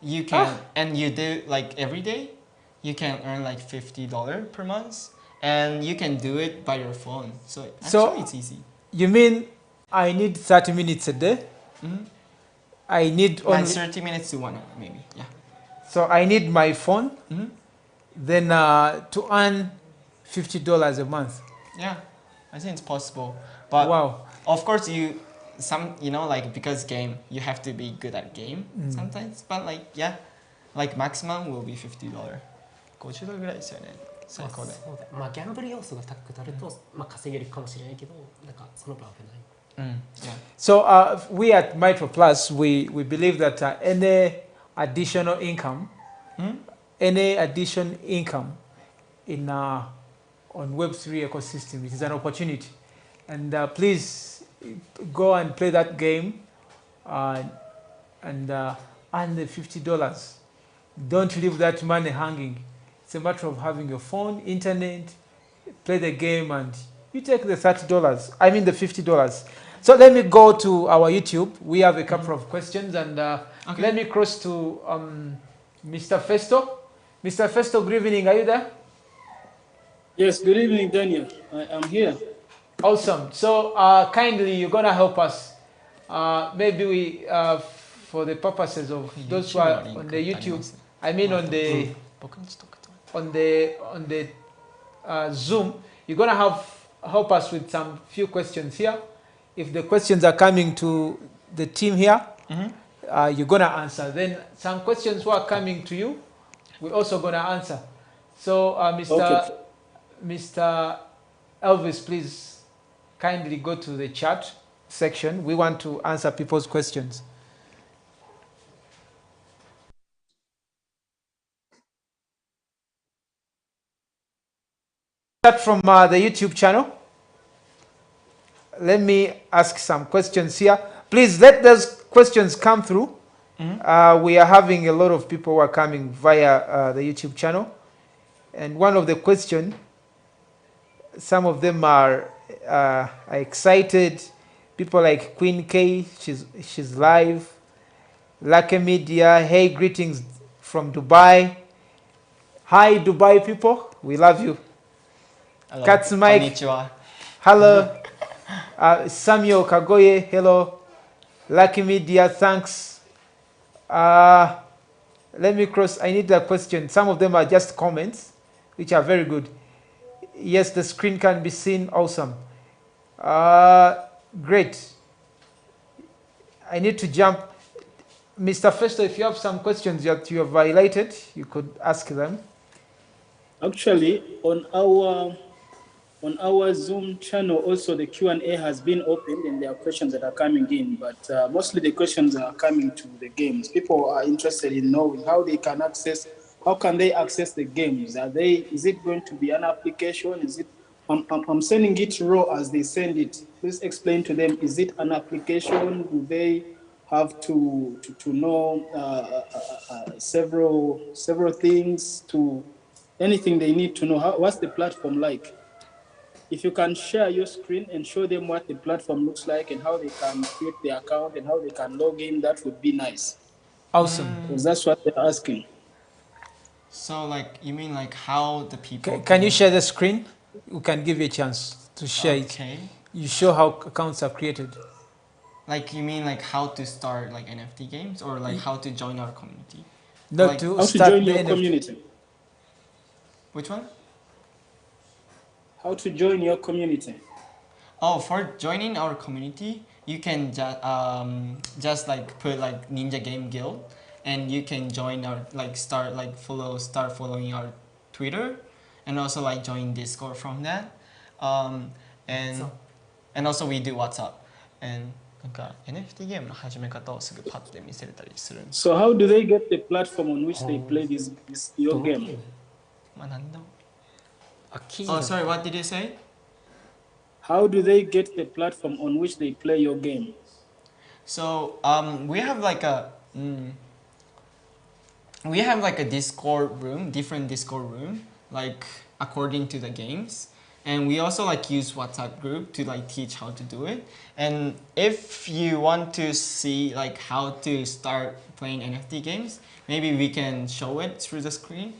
You can, and you do like every day, you can earn like $50 per month, and you can do it by your phone. So actually it's easy.
You mean I need 30 minutes a day? I need only...
Like 30 minutes to 1 hour maybe, yeah.
So I need my phone, then to earn $50 a month.
Yeah, I think it's possible. But
wow.
Of course you know, like because game, you have to be good at game sometimes. But like, yeah, like maximum will be $50. $50ぐらいですよね。最高で。
そうだ。ギャンブル要素が高くなると、稼げるかもしれないけど、なんかその分危ない。
Yeah.
So we at Mitro Plus, we believe that any additional income, any additional income in on Web3 ecosystem, it is an opportunity. And please go and play that game and earn the $50. Don't leave that money hanging. It's a matter of having your phone, internet, play the game, and you take the $30. I mean the $50. So let me go to our YouTube. We have a couple of questions, and let me cross to Mr. Festo. Mr. Festo, good evening. Are you there?
Yes, good evening, Daniel. I'm here.
Awesome. So kindly, you're gonna help us. Maybe we, for the purposes of those who are on the YouTube, I mean on the Zoom, you're gonna help us with some few questions here. If the questions are coming to the team here, you're gonna answer. Then some questions who are coming to you, we're also gonna answer. So, Mr. Elvis, please kindly go to the chat section. We want to answer people's questions. Start from the YouTube channel. Let me ask some questions here. Please let those questions come through. We are having a lot of people who are coming via the YouTube channel. And one of the questions, some of them are excited. People like Queen K, she's live. Lucky Media, hey, greetings from Dubai. Hi, Dubai people, we love you.
Hello.
Katz Mike.
Konnichiwa.
Hello. Samuel Kagoye, hello. Lucky Media, thanks. Let me cross, I need a question. Some of them are just comments, which are very good. Yes, the screen can be seen, awesome. Great. I need to jump. Mr. Festo, if you have some questions that you have highlighted, you could ask them.
Actually, on our Zoom channel, also the Q&A has been opened and there are questions that are coming in, but mostly the questions are coming to the games. People are interested in knowing how they can access, how can they access the games? Is it going to be an application? Is it, I'm sending it raw as they send it. Please explain to them, is it an application? Do they have to know several things, to anything they need to know? What's the platform like? If you can share your screen and show them what the platform looks like and how they can create their account and how they can log in, that would be nice.
Awesome.
Because that's what they're asking.
So like you mean like how the people
Can you share the screen? We can give you a chance to share it.
Okay.
You show how accounts are created.
Like you mean like how to start like NFT games or like how to join our community?
Not
Like,
to
How to
start
join
the
your
NFT.
community.
Which one?
How to join your community.
Oh, for joining our community, you can just like put like Ninja Game Guild, and you can join our like start following our Twitter, and also like join Discord from that, and also we do WhatsApp, and なんか NFT ゲームの始め方をすぐパッて見せれたりするんです。
So how do they get the platform on which they play your game?
まあ何でも。
あ、記事
Oh,
の
sorry, what did you say?
How do they get the platform on which they play your game?
So we have like a Discord room, different Discord room, like according to the games, and we also like use WhatsApp group to like teach how to do it. And if you want to see like how to start playing NFT games, maybe we can show it through the screen.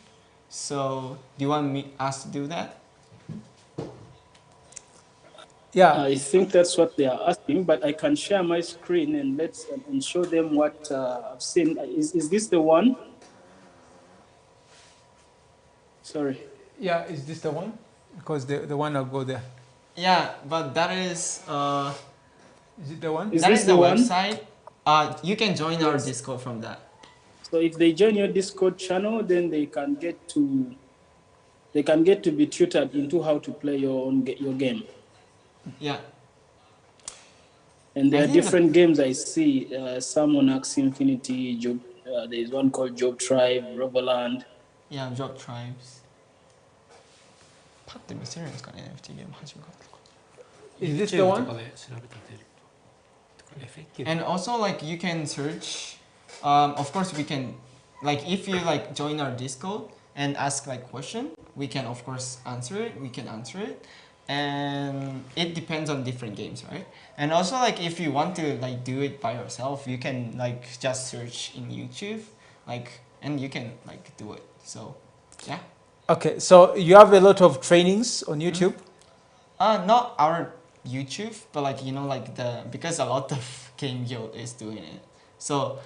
So do you want us to do that?
Yeah.
I think that's what they are asking, but I can share my screen and show them what I've seen. Is this the one? Sorry.
Yeah, is this the one? Because the one I'll go there.
Yeah, but that is
Is it the one?
Is
that
this
is the
the one?
website. You can join our Discord from that.
So if they join your Discord channel, then they can get to be tutored into how to play your game.
Yeah.
And there
I
are
think
different games I see. Some on Axie Infinity, Job. There's one called Job Tribe, Roboland.
Yeah, Job Tribes. パッて見せるんですかね、NFT ゲーム始め方とか。
Is this the
YouTube
one?
とかで調べたら出るとか FAQ
And also like you can search. Of course we can, like if you like join our Discord and ask like question, we can of course answer it. We can answer it, and it depends on different games, right? And also like if you want to like do it by yourself, you can like just search in YouTube, like and you can like do it. So, yeah.
Okay, so you have a lot of trainings on YouTube.
Not our YouTube, but like like because a lot of Game Guild is doing it. So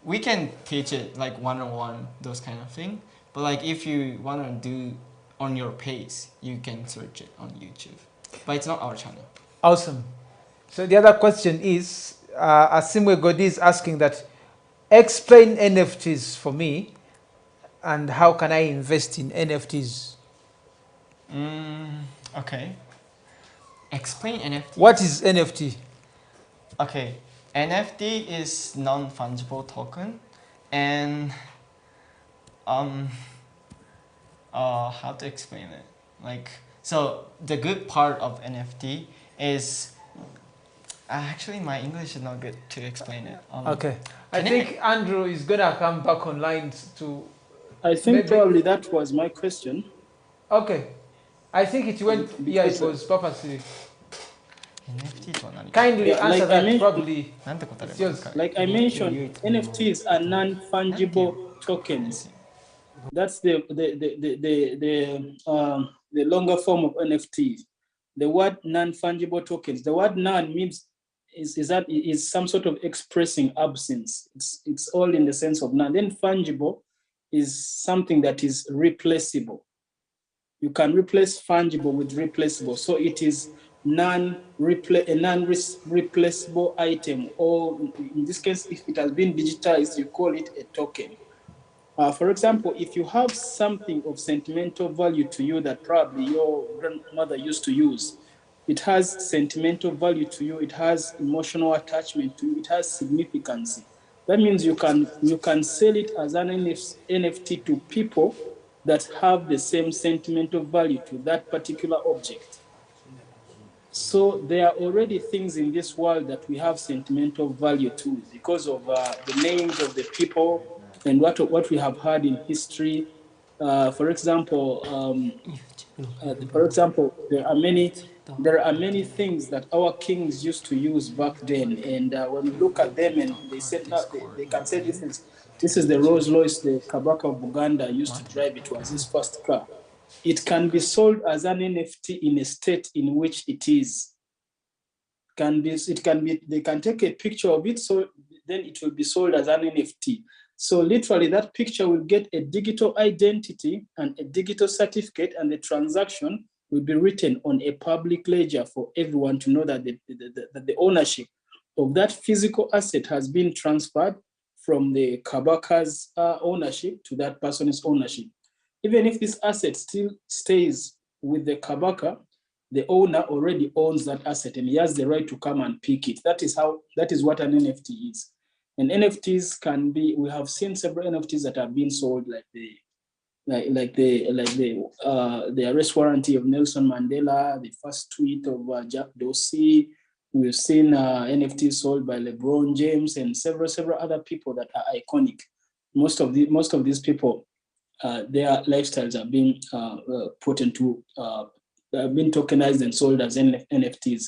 we can teach it like one-on-one, those kind of thing. But like if you wanna do on your pace, you can search it on YouTube. But it's not our channel.
Awesome. So the other question is, Asimwe Godi is asking that, explain NFTs for me, and how can I invest in NFTs?
Okay. Explain NFT.
What is NFT?
Okay, NFT is non-fungible token, and how to explain it? Like, so the good part of NFT is actually my English is not good to explain it.
Okay, I
can
think Andrew is gonna come back online to.
I think
Maybe-
probably that was my question.
Okay, I think it went. Yeah, it was purposely.
NFT とは何か
Kindly
Yeah, like
answer
I
that.
mentioned-
Probably
なんて答えれ
it's
ばいい
yours.
か
Like I mentioned, NFTs are non-fungible tokens. That's the longer form of NFTs. The word non-fungible tokens. The word non means is some sort of expressing absence. It's all in the sense of non. Then fungible is something that is replaceable. You can replace fungible with replaceable. So it is a non-replaceable item, or in this case, if it has been digitized, you call it a token. For example, if you have something of sentimental value to you that probably your grandmother used to use, it has sentimental value to you, it has emotional attachment to you, it has significance. That means you can sell it as an NFT to people that have the same sentimental value to that particular object. So there are already things in this world that we have sentimental value to because of the names of the people and what we have had in history. For example, there are many things that our kings used to use back then, and when we look at them and they said that they can say this is the Rolls Royce the Kabaka of Buganda used to drive. It was his first car. It can be sold as an NFT in a state in which it is. They can take a picture of it, so then it will be sold as an NFT. So literally that picture will get a digital identity and a digital certificate, and the transaction will be written on a public ledger for everyone to know that the ownership of that physical asset has been transferred from the Kabaka's ownership to that person's ownership. Even if this asset still stays with the Kabaka, the owner already owns that asset and he has the right to come and pick it. That is what an NFT is. And NFTs can be, we have seen several NFTs that have been sold, like the arrest warranty of Nelson Mandela, the first tweet of Jack Dorsey. We've seen NFTs sold by LeBron James and several other people that are iconic. Most of these people, their lifestyles are being put into, been tokenized and sold as NFTs.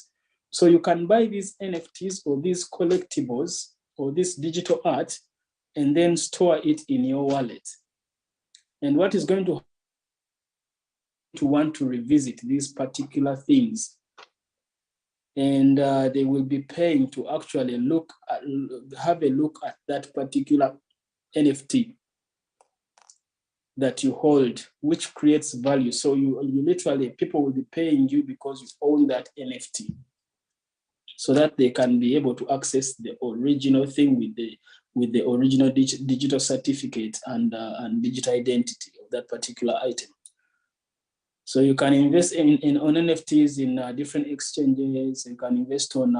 So you can buy these NFTs or these collectibles or this digital art and then store it in your wallet. And what is going to want to revisit these particular things, and they will be paying to actually have a look at that particular NFT that you hold, which creates value. So you literally, people will be paying you because you own that NFT, so that they can be able to access the original thing with the original digital certificate and digital identity of that particular item. So you can invest on NFTs in different exchanges. You can invest on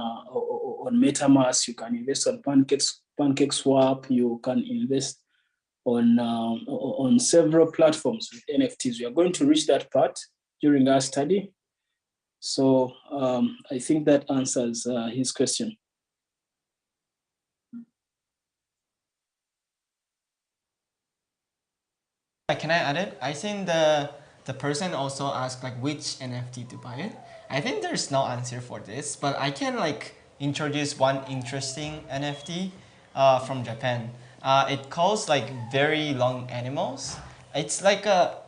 MetaMask. You can invest on PancakeSwap. You can invest on several platforms with NFTs. We are going to reach that part during our study. So I think that answers his question.
Can I add it? I think the person also asked like which NFT to buy it. I think there's no answer for this, but I can like introduce one interesting NFT from Japan. It calls like Very Long Animals. It's like a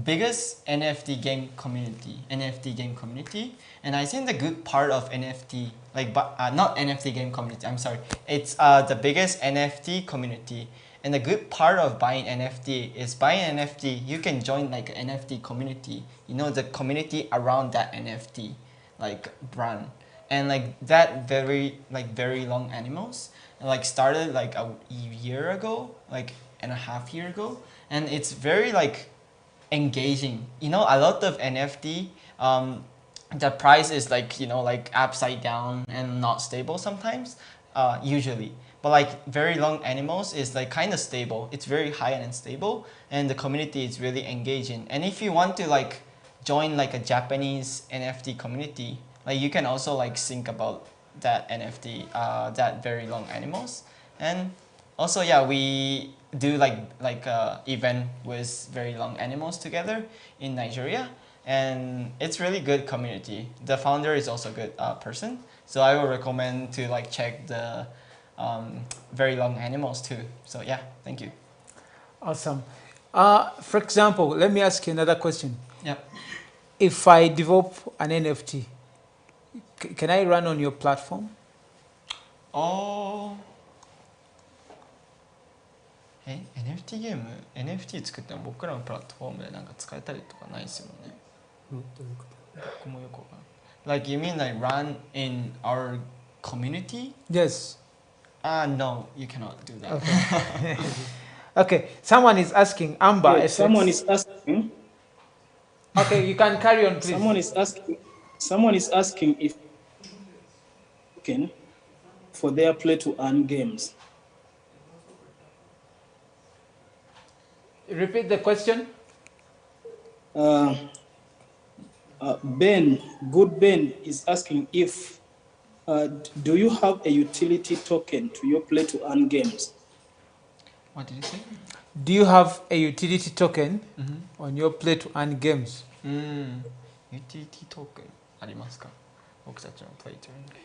biggest NFT game community, and I think the good part of NFT, like not NFT game community, I'm sorry, it's the biggest NFT community. And the good part of buying NFT is buying NFT, you can join like an NFT community, you know, the community around that NFT like brand. And like that Very Long Animals like started like a year ago, like and a half year ago, and it's very like engaging. You know, a lot of NFT, the price is like, you know, like upside down and not stable sometimes, usually. But like Very Long Animals is like kind of stable. It's very high and stable, and the community is really engaging. And if you want to like join like a Japanese NFT community, like you can also like think about that NFT, that Very Long Animals. And also, yeah, we do like event with Very Long Animals together in Nigeria. and it's really good community. The founder is also a good person, so I would recommend to like check the Very Long Animals too. So yeah, thank you.
Awesome. For example, let me ask you another question.
Yeah.
If I develop an NFT, can I run on your platform?
NFT ゲーム NFT 作っても僕らのプラットフォームでなんか使えたりとかないですよね。
どういうこと？
僕もよくわかんない。Like you mean like run in our community?
Yes.
No, you cannot do that.
Okay. Okay. Someone is asking Amber.
Yeah,
FX.
someone is asking.
Okay, you can carry on, please.
Someone is asking if for their play to earn games.
Repeat the question.
Ben is asking if do you have a utility token to your play to earn games?
What did you say?
Do you have a utility token on your play to earn games?
ユーティリティトークンありますか？僕たちのプレイトゥーンで。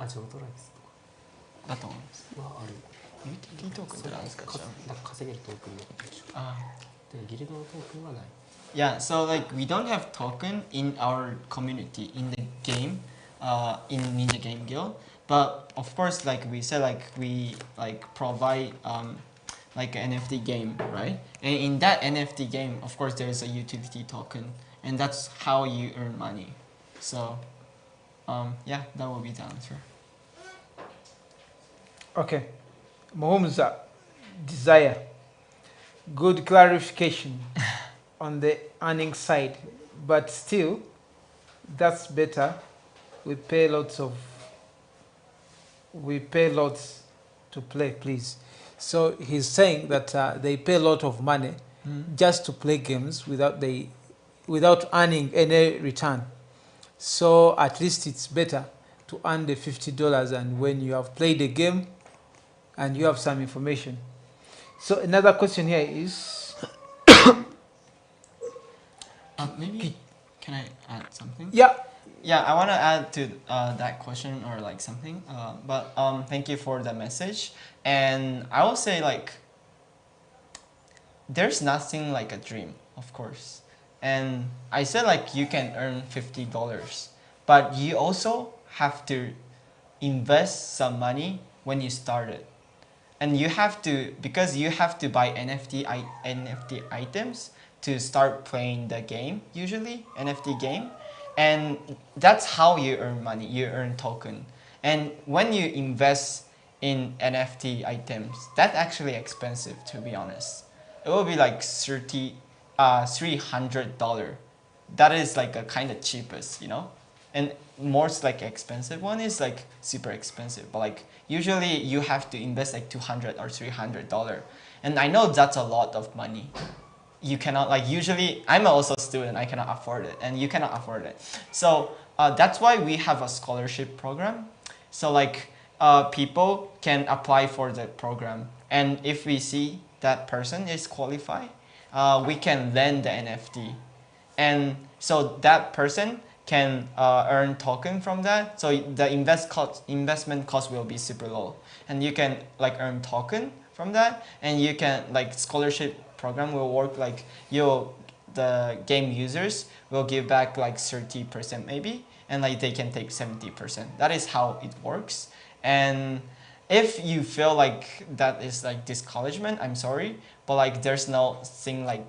ジョートライスとか
だと思います。
はある。
ユーティリティトークンって何ですか？
なんか稼げるトークンのことでしょ。でギルドのトークンはない。
Yeah, so like we don't have token in our community in the game, in Ninja Game Guild. But of course, like we said, like we like provide like an NFT game, right? And in that NFT game, of course, there is a utility token, and that's how you earn money. So, yeah, that will be the answer.
Okay. Mohumza, Desire. Good clarification on the earning side, but still, that's better. We pay lots to play, please. So he's saying that they pay a lot of money just to play games without earning any return. So at least it's better to earn the $50, and when you have played the game and you have some information. So another question here is,
Maybe can I add something?
yeah,
Yeah, I want to add to that question or like something. But thank you for the message. And I will say like, there's nothing like a dream, of course. And I said like you can earn $50, but you also have to invest some money when you start it. And you have to, because you have to buy NFT items to start playing the game, usually, NFT game. And that's how you earn money, you earn token. And when you invest in NFT items, that's actually expensive, to be honest. It will be like $300. That is like a kind of cheapest, you know? And most like expensive one is like super expensive, but like usually you have to invest like $200 or $300. And I know that's a lot of money. You cannot, like usually, I'm also a student, I cannot afford it, and you cannot afford it. So that's why we have a scholarship program. So like people can apply for the program, and if we see that person is qualified, we can lend the NFT. And so that person can earn token from that. So the investment cost will be super low. And you can like earn token from that, and you can like scholarship program will work like the game users will give back like 30% maybe, and like they can take 70%. That is how it works. And if you feel like that is like discouragement, I'm sorry, but like there's no thing like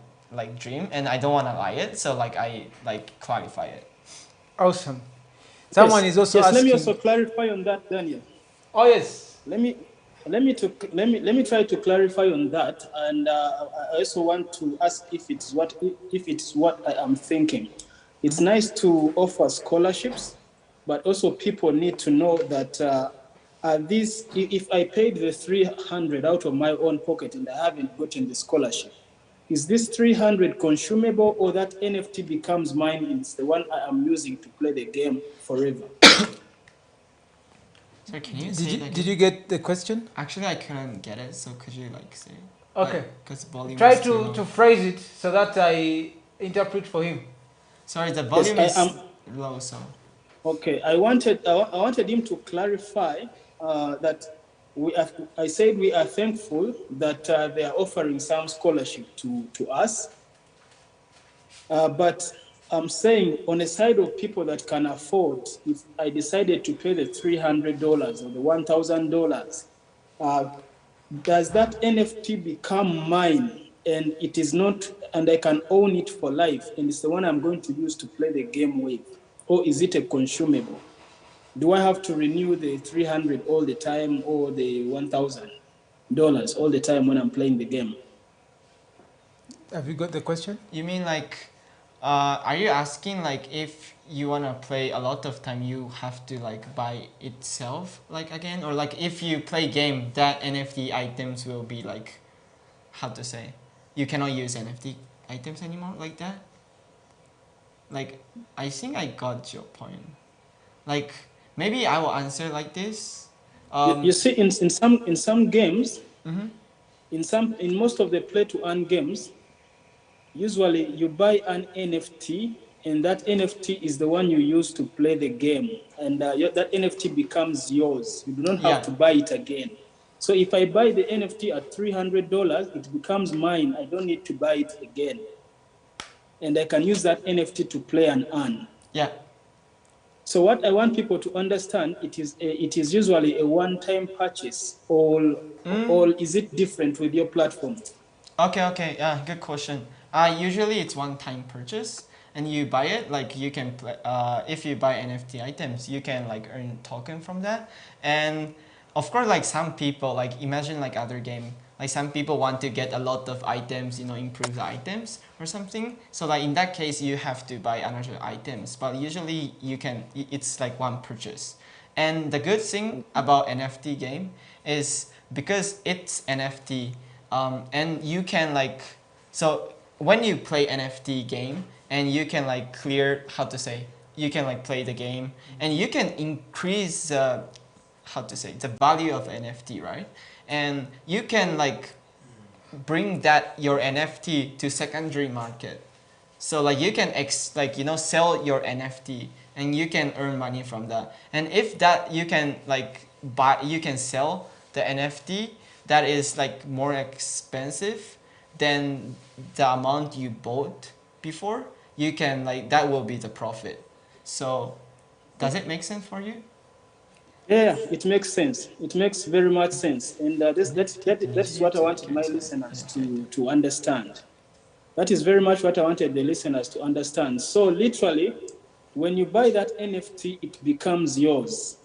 dream, and I don't want to lie it, so like I like clarify it.
awesome. Someone is also asking.
Let me also clarify on that, Daniel.
Oh yes.
Let me try to clarify on that, and I also want to ask if it's what I am thinking. It's nice to offer scholarships, but also people need to know that if I paid the 300 out of my own pocket and I haven't gotten the scholarship, is this 300 consumable, or that NFT becomes mine and it's the one I am using to play the game forever?
Sorry, can you say that
Did you get the question?
Actually, I couldn't get it, so could you like say?
Okay.
Because volume.
Try
is too low.
to phrase it so that I interpret for him.
Sorry, the volume
Yes,
is low, so.
okay. I wanted him to clarify that I said we are thankful that they are offering some scholarship to us. But I'm saying on the side of people that can afford, if I decided to pay the $300 or the $1,000, does that NFT become mine and it is not, and I can own it for life and it's the one I'm going to use to play the game with? Or is it a consumable? Do I have to renew the 300 all the time or the $1,000 all the time when I'm playing the game?
Have you got the question?
You mean like, are you asking like if you wanna play a lot of time, you have to like buy itself like again, or like if you play game, that NFT items will be like, how to say, you cannot use NFT items anymore like that? Like, I think I got your point. Like, maybe I will answer like this.
You see, in some games,
Mhm.
in most of the play to earn games, usually you buy an NFT, and that NFT is the one you use to play the game, and that NFT becomes yours. You do not have
Yeah.
to buy it again. So if I buy the NFT at $300, it becomes mine. I don't need to buy it again, and I can use that NFT to play and earn.
Yeah.
So what I want people to understand, it is usually a one-time purchase, or is it different with your platform?
Okay, yeah, good question. Usually it's one-time purchase, and you buy it. Like you can, if you buy NFT items, you can like earn token from that. And of course, like some people, like imagine like other game, like some people want to get a lot of items, you know, improve the items or something. So like in that case, you have to buy another items. But usually you can, it's like one purchase. And the good thing about NFT game is because it's NFT. And you can like, so when you play NFT game and you can like clear, how to say, you can like play the game and you can increase, how to say, the value of NFT, right? And you can like bring that your NFT to secondary market. So like you can sell your NFT and you can earn money from that. And if that you can like buy, you can sell the NFT that is like more expensive than the amount you bought before, you can like, that will be the profit. So does it make sense for you?
Yeah, it makes sense. It makes very much sense. And that is what I wanted my listeners to understand. That is very much what I wanted the listeners to understand. So literally, when you buy that NFT, it becomes yours.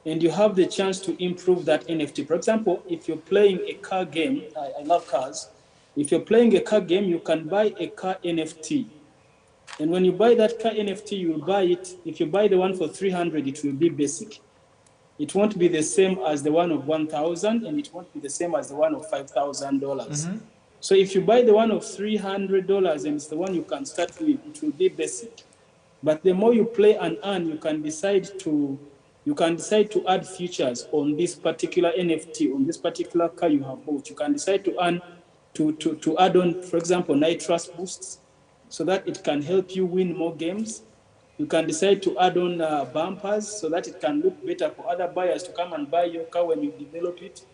And you have the chance to improve that NFT. For example, if you're playing a car game, I love cars. If you're playing a car game, you can buy a car NFT. And when you buy that car NFT, you will buy it. If you buy the one for 300, it will be basic. It won't be the same as the one of 1,000, and it won't be the same as the one of $5,000. So if you buy the one of $300 and it's the one you can start with, it will be basic. But the more you play and earn, you can decide to add features on this particular NFT, on this particular car you have bought. You can decide to add on, for example, nitrous boosts, so that it can help you win more games. You can decide to add on bumpers so that it can look better for other buyers to come and buy your car when you develop it.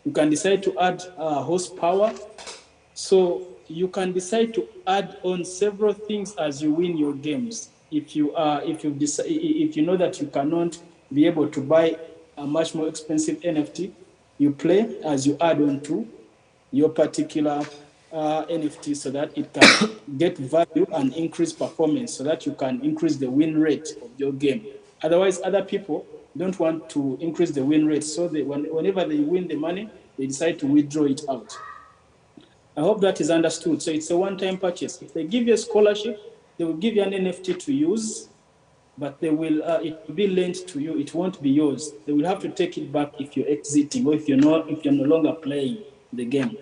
You can decide to add horsepower. So you can decide to add on several things as you win your games. If you know that you cannot be able to buy a much more expensive NFT, you play as you add on to your particular NFT so that it can get value and increase performance so that you can increase the win rate of your game. Otherwise, other people don't want to increase the win rate. So whenever they win the money, they decide to withdraw it out. I hope that is understood. So it's a one-time purchase. If they give you a scholarship, they will give you an NFT to use, but it will be lent to you. It won't be yours. They will have to take it back if you're exiting or if you're no longer playing the game.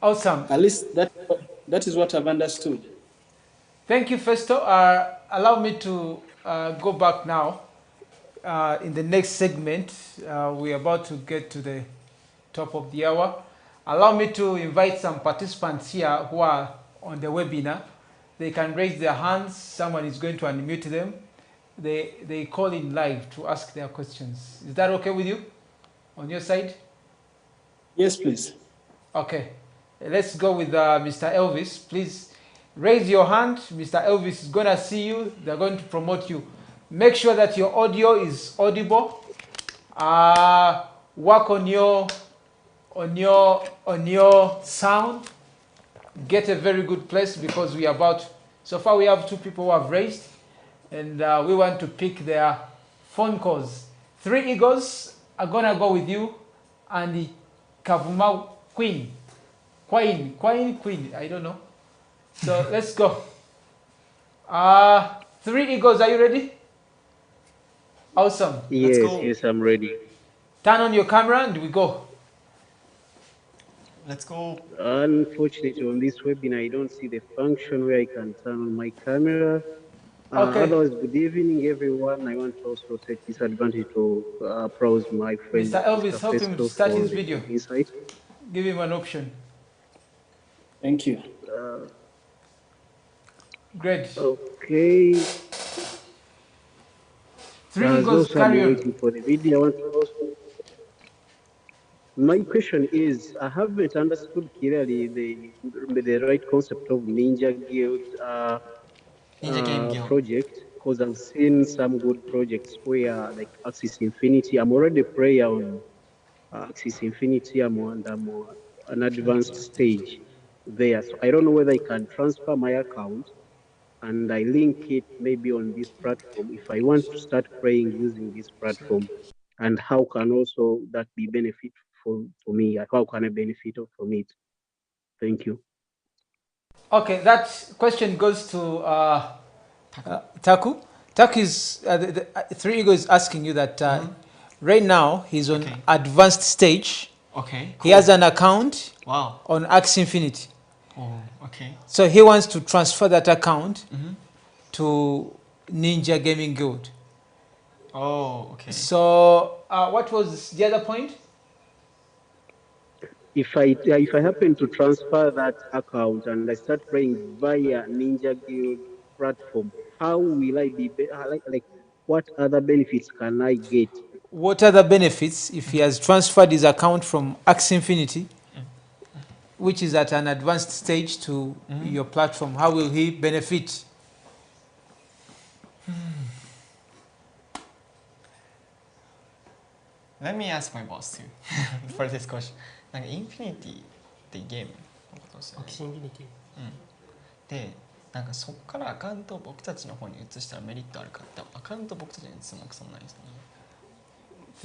Awesome.
At least that is what I've understood.
Thank you, Festo. Allow me to go back now. In the next segment, we're about to get to the top of the hour. Allow me to invite some participants here who are on the webinar they can raise their hands. Someone is going to unmute them. They call in live to ask their questions. Is that okay with you on your side?
Yes, please.
Okay. Let's go with Mr. Elvis. Please raise your hand. Mr. Elvis is going to see you. They're going to promote you. Make sure that your audio is audible. Work on your sound. Get a very good place because we are about. So far, we have 2 people who have raised, and we want to pick their phone calls. 3 Eagles are gonna go with you, and the Kavuma Queen. I don't know. So let's go. 3 Eagles, are you ready? Awesome.
Yes,
go.
yes, I'm ready.
Turn on your camera and we go.
Let's go.
Unfortunately, on this webinar, I don't see the function where I can turn on my camera.
Okay.
Otherwise, good evening, everyone. I want to also take this advantage to praise my friend,
Mr. Elvis, help him
Festo,
start
for
his
the
video.
insight.
Give him an option.
Thank you.
Great.
Okay.
3
As
Eagles,
also I'm
carry on.
waiting for the video. I want to also. My question is, I haven't understood clearly the right concept of Ninja Guild
Ninja Game Guild.
project, because I've seen some good projects where like Axis Infinity. I'm already a player on Axis Infinity. I'm on an advanced stage there, so I don't know whether I can transfer my account and I link it maybe on this platform if I want to start playing using this platform, and how can also that be benefit for me? How can I benefit from it? Thank you.
Okay, that question goes to Taku. Taku is, 3 Eagles is asking you that right now he's on
Okay.
advanced stage.
Okay.
He has an account
Wow.
on Axie Infinity.
Oh, okay.
So he wants to transfer that account to Ninja Gaming Guild.
Oh, okay.
So what was the other point?
If I happen to transfer that account and I start playing via Ninja Guild platform, how will I be like what other benefits can I get?
What are the benefits if he has transferred his account from Axie Infinity, which is at an advanced stage, to your platform? How will he benefit?
Let me ask my boss too for this question. なんかインフィニティってゲームのことですよね。
アクシンフィニティ。
で、なんかそこからアカウントを僕たちの方に移したらメリットあるかってアカウント僕たちに移すもクソもないですよ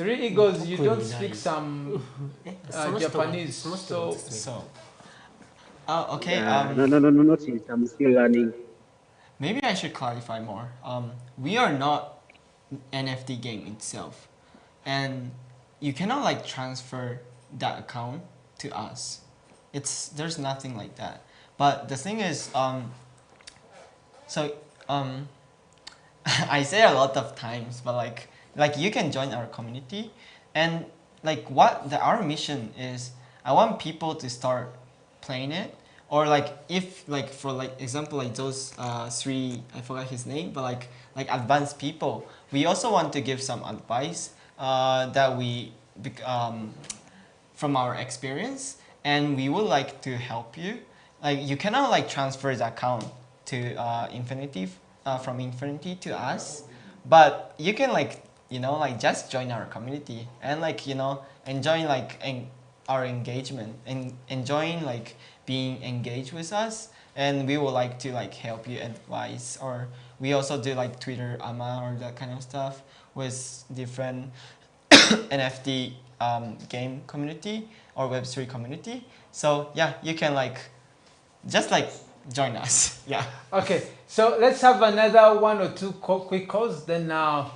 ね。
3 Eagles, you don't speak some
その人が
Japanese,
その人が
so
説明
So, okay.
No, not yet. I'm still learning.
Maybe I should clarify more. We are not NFT game itself, and you cannot like transfer that account to us. There's nothing like that. But the thing is, I say a lot of times, but like you can join our community, and like our mission is, I want people to start playing it, or like if like for like example like those 3, I forgot his name, but like advanced people, we also want to give some advice that we from our experience, and we would like to help you. Like you cannot like transfer the account to Infinity from Infinity to us, but you can like like just join our community and like enjoy like our engagement and enjoying like being engaged with us, and we would like to like help you advise, or we also do like Twitter AMA or that kind of stuff with different NFT game community or Web3 community. So yeah, you can like just like join us. Yeah.
okay. So let's have another 1 or 2 quick calls. Then now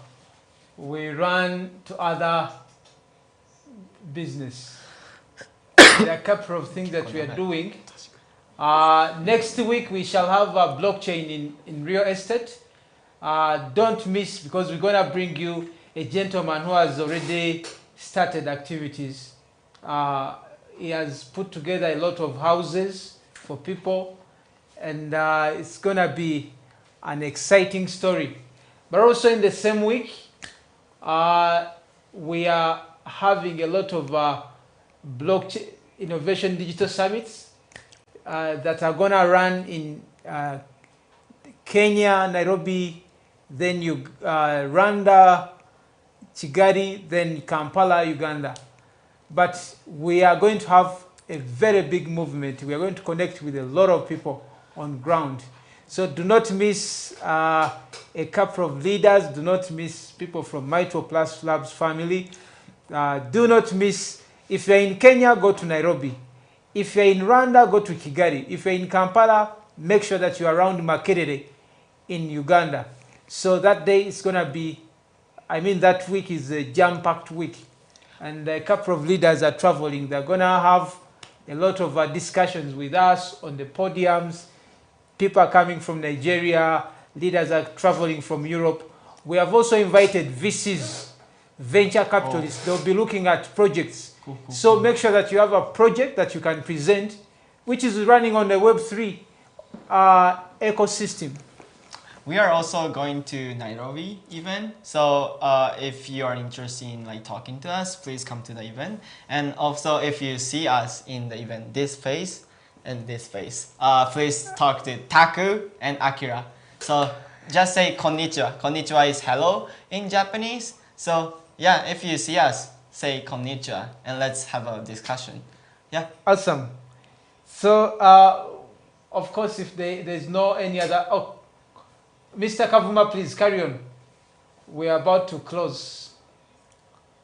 we run to other business. There are a couple of things that we are doing. Next week we shall have a blockchain in real estate. Don't miss, because we're gonna bring you a gentleman who has already started activities. He has put together a lot of houses for people, and it's gonna be an exciting story. But also in the same week, we are having a lot of blockchain innovation digital summits that are gonna run in Kenya, Nairobi, then Rwanda, Kigali, then Kampala, Uganda. But we are going to have a very big movement. We are going to connect with a lot of people on ground. So do not miss a couple of leaders. Do not miss people from Micro Plus Labs family. Do not miss, if you're in Kenya, go to Nairobi. If you're in Rwanda, go to Kigali. If you're in Kampala, make sure that you're around Makerere in Uganda. So that day is going to be, that week is a jam-packed week. And a couple of leaders are traveling. They're going to have a lot of discussions with us on the podiums. People are coming from Nigeria. Leaders are traveling from Europe. We have also invited VCs, venture capitalists. They'll be looking at projects. So make sure that you have a project that you can present, which is running on the Web3 ecosystem.
We are also going to Nairobi event, so if you are interested in talking to us, please come to the event. And also, if you see us in the event, this face and this face, please talk to Taku and Akira. So just say konnichiwa. Konnichiwa is hello in Japanese. So yeah, if you see us, say konnichiwa, and let's have a discussion. Yeah.
Awesome. So of course, if there's no any other. Mr. Kavuma, please carry on. We are about to close.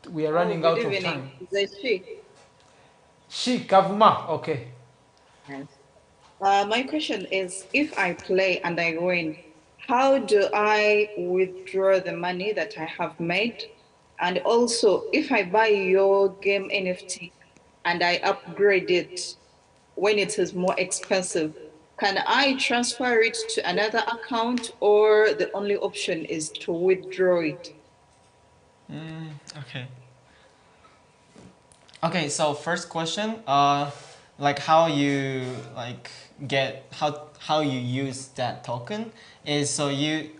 We are running out of time.
Is it she?
She, Kavuma, okay.
Yes. My question is, if I play and I win, how do I withdraw the money that I have made? And also, if I buy your game NFT and I upgrade it when it is more expensive, can I transfer it to another account, or the only option is to withdraw it?
Okay. Okay, so first question, how you how you use that token is, so you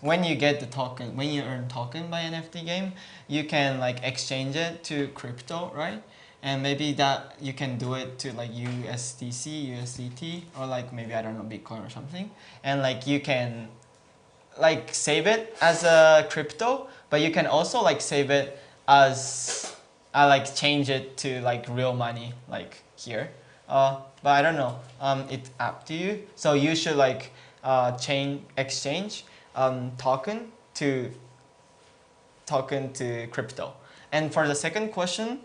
when you get the token, when you earn token by NFT game, you can exchange it to crypto, right? And maybe that you can do it to USDC, USDT, or maybe, I don't know, Bitcoin or something. And you can save it as a crypto, but you can also save it as change it to real money here. But I don't know. It's up to you. So you should exchange token to crypto. And for the second question,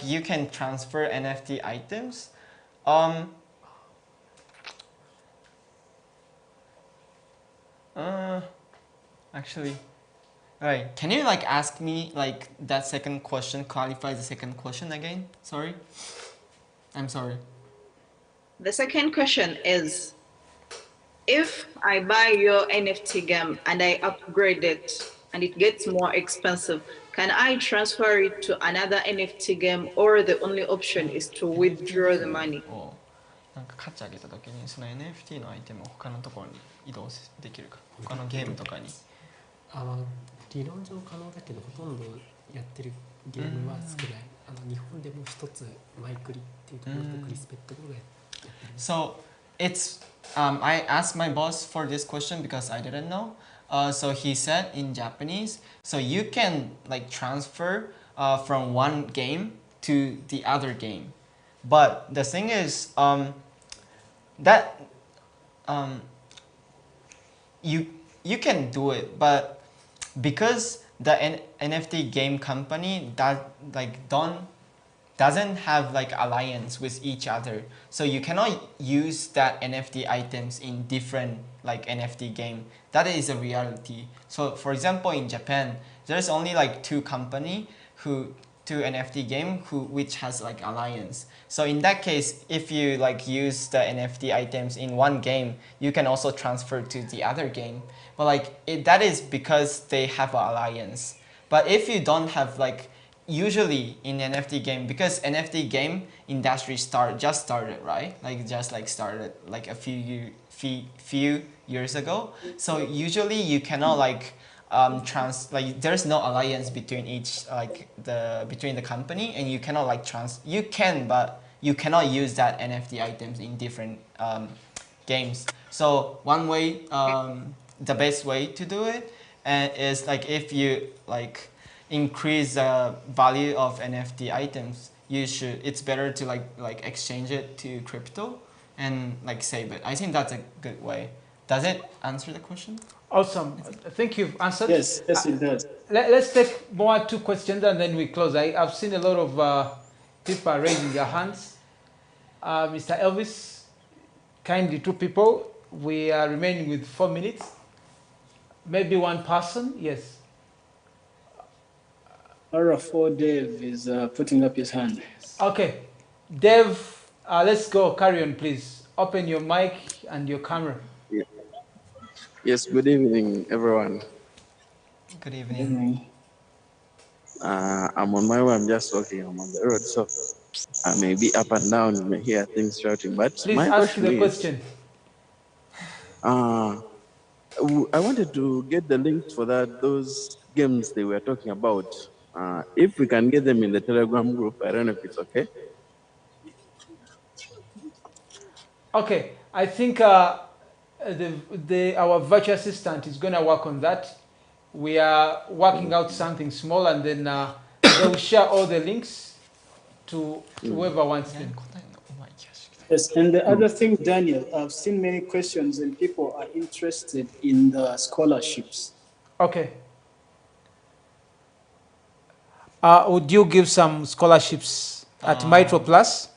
you can transfer NFT items. Actually, right. Can you ask me that second question? Clarify the second question again. Sorry. I'm sorry.
The second question is, if I buy your NFT game and I upgrade it and it gets more expensive, can I transfer it to another NFT game, or the only option is to withdraw the money?
価値上げた時にその NFT のアイテムを他のところに移動できるか、他のゲームとかに。
理論上可能だけど、ほとんどやってるゲームは少ない。日本でも一つマイクリっていうところとクリスペットがやってる。
So it's I asked my boss for this question because I didn't know. So he said in Japanese, so you can transfer from one game to the other game, but the thing is that you can do it, but because the NFT game company doesn't have alliance with each other, so you cannot use that NFT items in different NFT game. That is a reality. So for example, in Japan, there's only two NFT game which has alliance. So in that case, if you use the NFT items in one game, you can also transfer to the other game. But that is because they have an alliance. But if you don't have usually in NFT game, because NFT game industry just started, right? Like just like started like a few years ago. So usually you cannot like there's no alliance between between the company, and you cannot like you can, but you cannot use that NFT items in different games. So one way, the best way to do it is like if you like increase the value of NFT items, it's better to like exchange it to crypto and like save it. I think that's a good way. Does it answer the question?
Awesome. I think you've answered.
Yes, yes, it does.
Let's take more 2 questions and then we close. I've seen a lot of people are raising their hands. Mr. Elvis, kindly 2 people. We are remaining with 4 minutes. Maybe 1 person. Yes.
R4 Dave is putting up his hand.
Okay. Dev, let's go. Carry on, please. Open your mic and your camera.
Yeah. Yes, good evening, everyone.
Good evening.
I'm on my way. I'm just walking. I'm on the road, so I may be up and down. You may hear things shouting, but
Please
my
ask
question
the question.
I wanted to get the links for those games they were talking about. If we can get them in the Telegram group, I don't know if it's okay.
Okay, I think our virtual assistant is going to work on that. We are working out something small, and then they will share all the links to whoever wants them.
Yes, and the other thing, Daniel, I've seen many questions and people are interested in the scholarships.
Okay. Would you give some scholarships at Mitro Plus?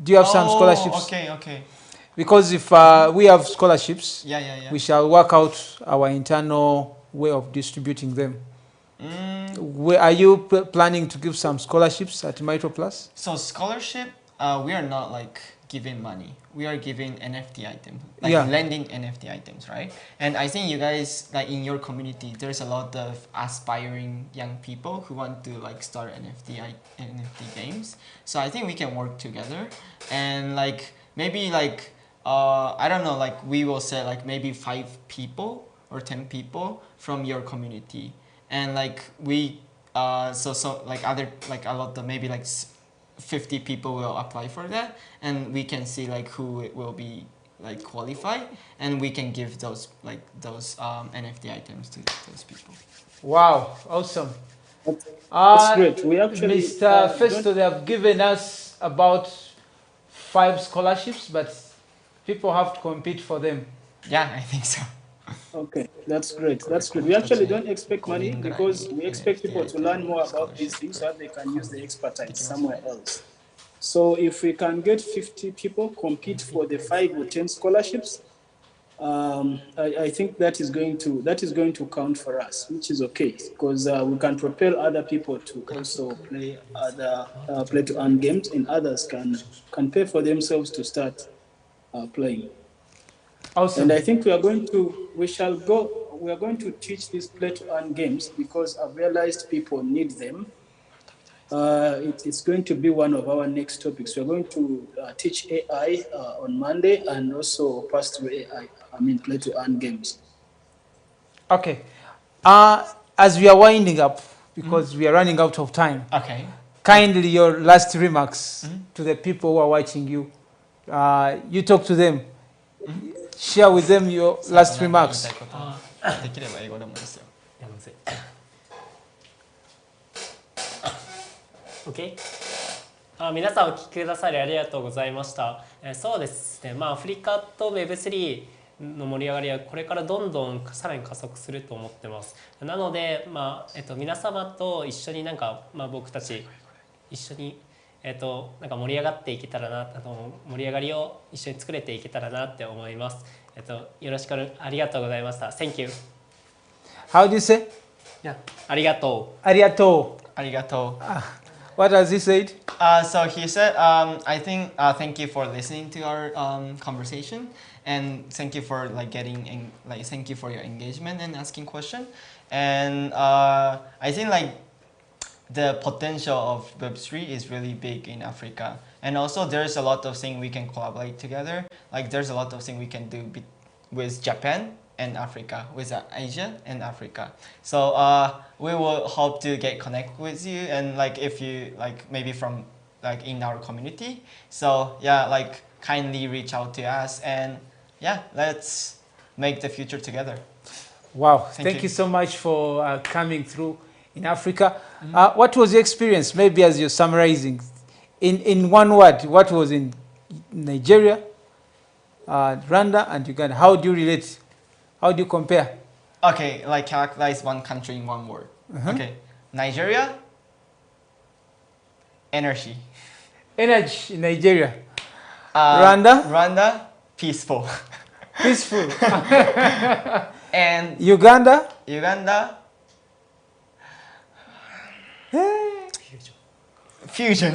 Do you have some scholarships?
Okay.
Because if we have scholarships,
Yeah.
we shall work out our internal way of distributing them. Are you planning to give some scholarships at Mitro Plus?
So scholarship, we are not like giving money. We are giving NFT items, like lending NFT items, right? And I think you guys, like in your community, there's a lot of aspiring young people who want to like start NFT games. So I think we can work together, and like maybe like I don't know, like we will say like maybe 5 people or 10 people from your community, and like we so like other like a lot of maybe like 50 people will apply for that, and we can see like who will be like qualified, and we can give those NFT items to those people.
Wow, awesome.
That's great. We actually,
Mr. Festo, they have given us about 5 scholarships, but people have to compete for them.
Yeah, I think so.
Okay, that's great. That's good. We actually don't expect money because we expect people to learn more about these things so that they can use the expertise somewhere else. So if we can get 50 people compete for the 5 or 10 scholarships, I think that is going to count for us, which is okay, because we can propel other people to also play play to earn games, and others can pay for themselves to start playing.
Awesome.
And I think we are going to teach these play to earn games because I've realized people need them. It's going to be one of our next topics. We're going to teach AI on Monday, and also pass through AI, play to earn games.
Okay. As we are winding up, because we are running out of time,
Okay.
kindly your last remarks to the people who are watching you. You talk to them. Share with them your last remarks.
できれば英語でもいいですよ。
いやむずい。OK？皆さんお聞きくださりありがとうございました。そうですね、アフリカと Web3 の盛り上がりはこれからどんどんさらに加速すると思ってます。なので、皆様と一緒に僕たち一緒になんか盛り上がっていけたらな、盛り上がりを一緒に作れていけたらなって思います。よろしくありがとうございました。Thank you.
How do you say?
Yeah. ありがとう。
Arigato.
Arigato.
What has he said?
So he said, I think thank you for listening to our conversation, and thank you for thank you for your engagement and asking question. And I think the potential of Web3 is really big in Africa. And also there's a lot of things we can collaborate together. Like there's a lot of things we can do with Japan and Africa, with Asia and Africa. So we will hope to get connect with you, and like if you like maybe from like in our community. So yeah, like kindly reach out to us, and yeah, let's make the future together.
Wow,
Thank
thank
you.
you so much for coming through in Africa. What was your experience, maybe as you're summarizing, in one word, what was in Nigeria, Rwanda, and Uganda? How do you relate? How do you compare?
Okay, like characterize one country in one word. Okay, Nigeria, energy.
Energy in Nigeria. Rwanda?
Rwanda, peaceful.
Peaceful.
And
Uganda?
Uganda, fusion.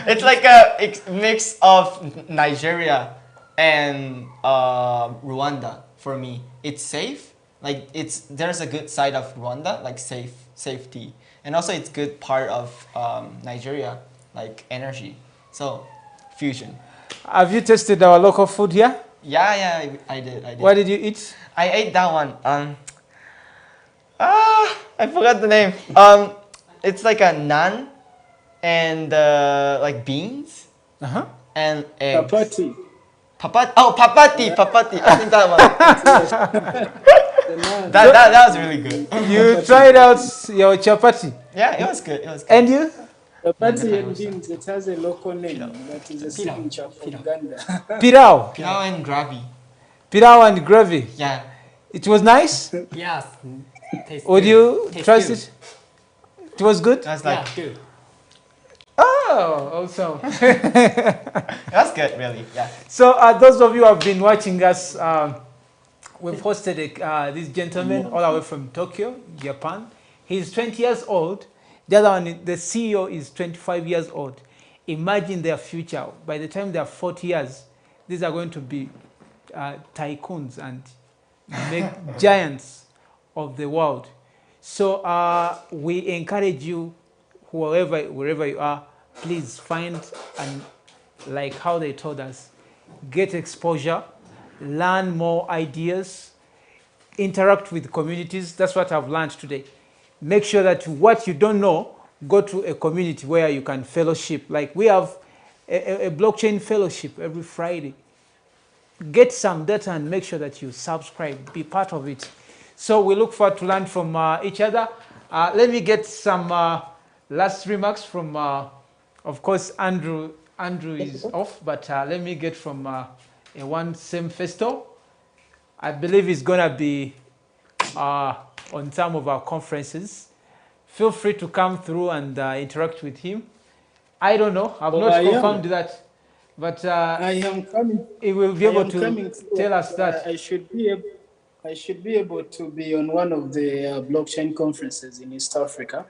It's like a mix of Nigeria and Rwanda for me. It's safe. Like there's a good side of Rwanda, like safety, and also it's good part of Nigeria, like energy. So fusion.
Have you tasted our local food here?
Yeah, I did.
What did you eat?
I ate that one. I forgot the name. It's like a naan and like beans and eggs.
Chapati.
Papati. I think that one. that was really good.
You tried out your chapati.
Yeah, it was good.
And you?
Chapati and beans, it has a local name that is a signature for Uganda.
Pirao.
Pilau and gravy.
Pirao and gravy.
Yeah.
It was nice?
Yes. Tastes
Would
good.
you
Tastes
trust
good.
it? It was good?
That's
Yeah,
like
good.
Oh, awesome.
that's good, really. Yeah.
So those of you who have been watching us, we've hosted this gentleman all the way from Tokyo, Japan. He's 20 years old. The other one, the CEO, is 25 years old. Imagine their future. By the time they're 40 years, these are going to be tycoons and giants of the world. So we encourage you, wherever you are, please find, and like how they told us, get exposure, learn more ideas, interact with communities. That's what I've learned today. Make sure that what you don't know, go to a community where you can fellowship. Like we have a blockchain fellowship every Friday. Get some data and make sure that you subscribe, be part of it. So we look forward to learn from each other. Let me get some last remarks from, of course, Andrew is off, but let me get from one Sam Festo. I believe he's gonna be on some of our conferences. Feel free to come through and interact with him. I don't know, I've not confirmed that, but
I am coming.
he will be able to tell us that.
I should be able to be on one of the blockchain conferences in East Africa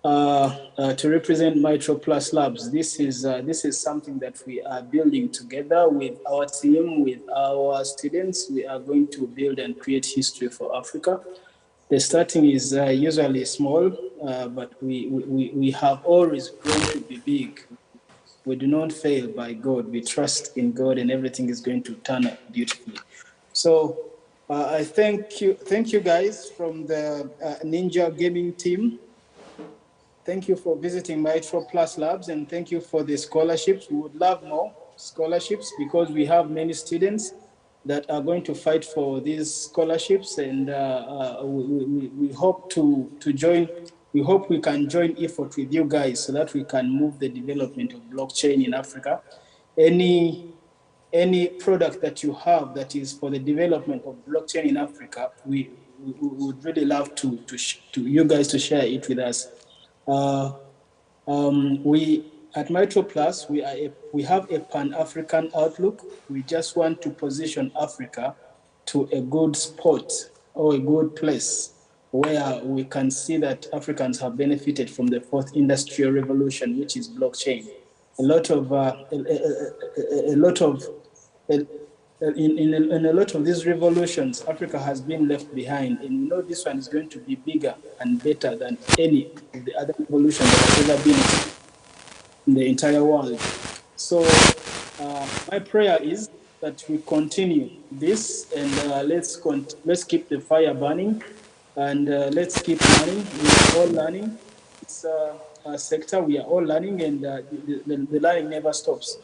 to represent Mitro Plus Labs. This is something that we are building together with our team, with our students. We are going to build and create history for Africa. The starting is usually small, but we have always grown to be big. We do not fail by God. We trust in God, and everything is going to turn out beautifully. So I thank you guys from the Ninja Gaming team. Thank you for visiting Mitro Plus Labs, and thank you for the scholarships. We would love more scholarships because we have many students that are going to fight for these scholarships, and we hope to join. We hope we can join effort with you guys so that we can move the development of blockchain in Africa. Any product that you have that is for the development of blockchain in Africa, we would really love to you guys to share it with us. We at Mitro Plus, we have a Pan-African outlook. We just want to position Africa to a good spot or a good place where we can see that Africans have benefited from the fourth industrial revolution, which is blockchain. in a lot of these revolutions, Africa has been left behind, and we know this one is going to be bigger and better than any of the other revolutions that have ever been in the entire world. So my prayer is that we continue this, and let's keep the fire burning, and let's keep learning. We are all learning. It's a sector we are all learning, and the learning never stops.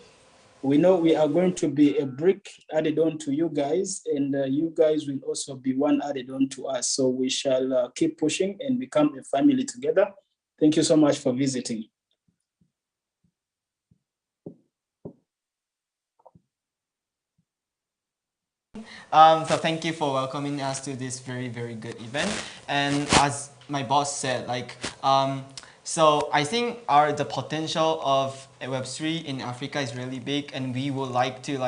We know we are going to be a brick added on to you guys, and you guys will also be one added on to us. So we shall keep pushing and become a family together. Thank you so much for visiting.
So thank you for welcoming us to this very, very good event. And as my boss said, so I think the potential of Web3 in Africa is really big, and we would like to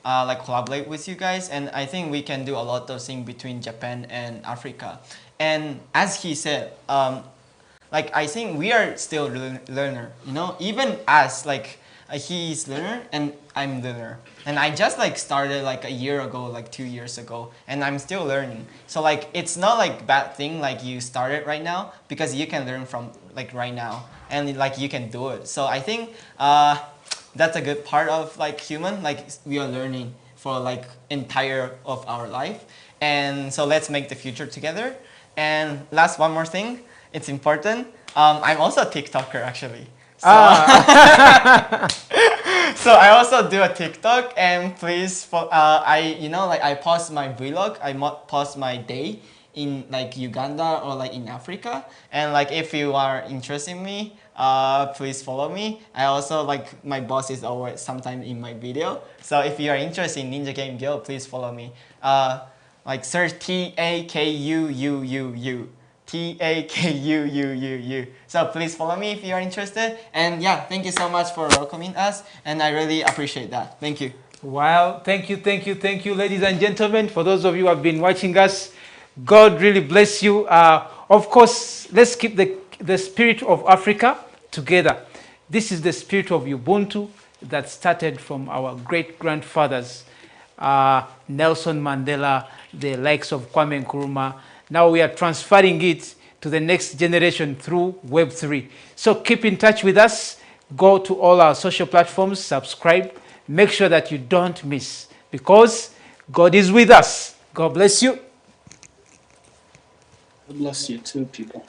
collaborate with you guys. And I think we can do a lot of things between Japan and Africa. And as he said, I think we are still learner, even as he's learner and I'm learner. And I just started a year ago, 2 years ago, and I'm still learning. So it's not bad thing you started right now, because you can learn from right now, and you can do it. So I think that's a good part of human, we are learning for entire of our life. And so let's make the future together. And one more thing, it's important. I'm also a TikToker actually. So, so I also do a TikTok, and please, I post my vlog. I post my day in Uganda or in Africa. And if you are interested in me, please follow me. I also my boss is always sometimes in my video. So if you are interested in Ninja Game Guild, please follow me. Search TAKUUUU. TAKUUUU. So please follow me if you are interested. And yeah, thank you so much for welcoming us, and I really appreciate that. Thank you.
Wow, thank you, ladies and gentlemen. For those of you who have been watching us, God really bless you. Of course, let's keep the spirit of Africa together. This is the spirit of Ubuntu that started from our great-grandfathers, Nelson Mandela, the likes of Kwame Nkrumah. Now we are transferring it to the next generation through Web3. So keep in touch with us. Go to all our social platforms, subscribe. Make sure that you don't miss, because God is with us. God bless you.
God bless you too, people.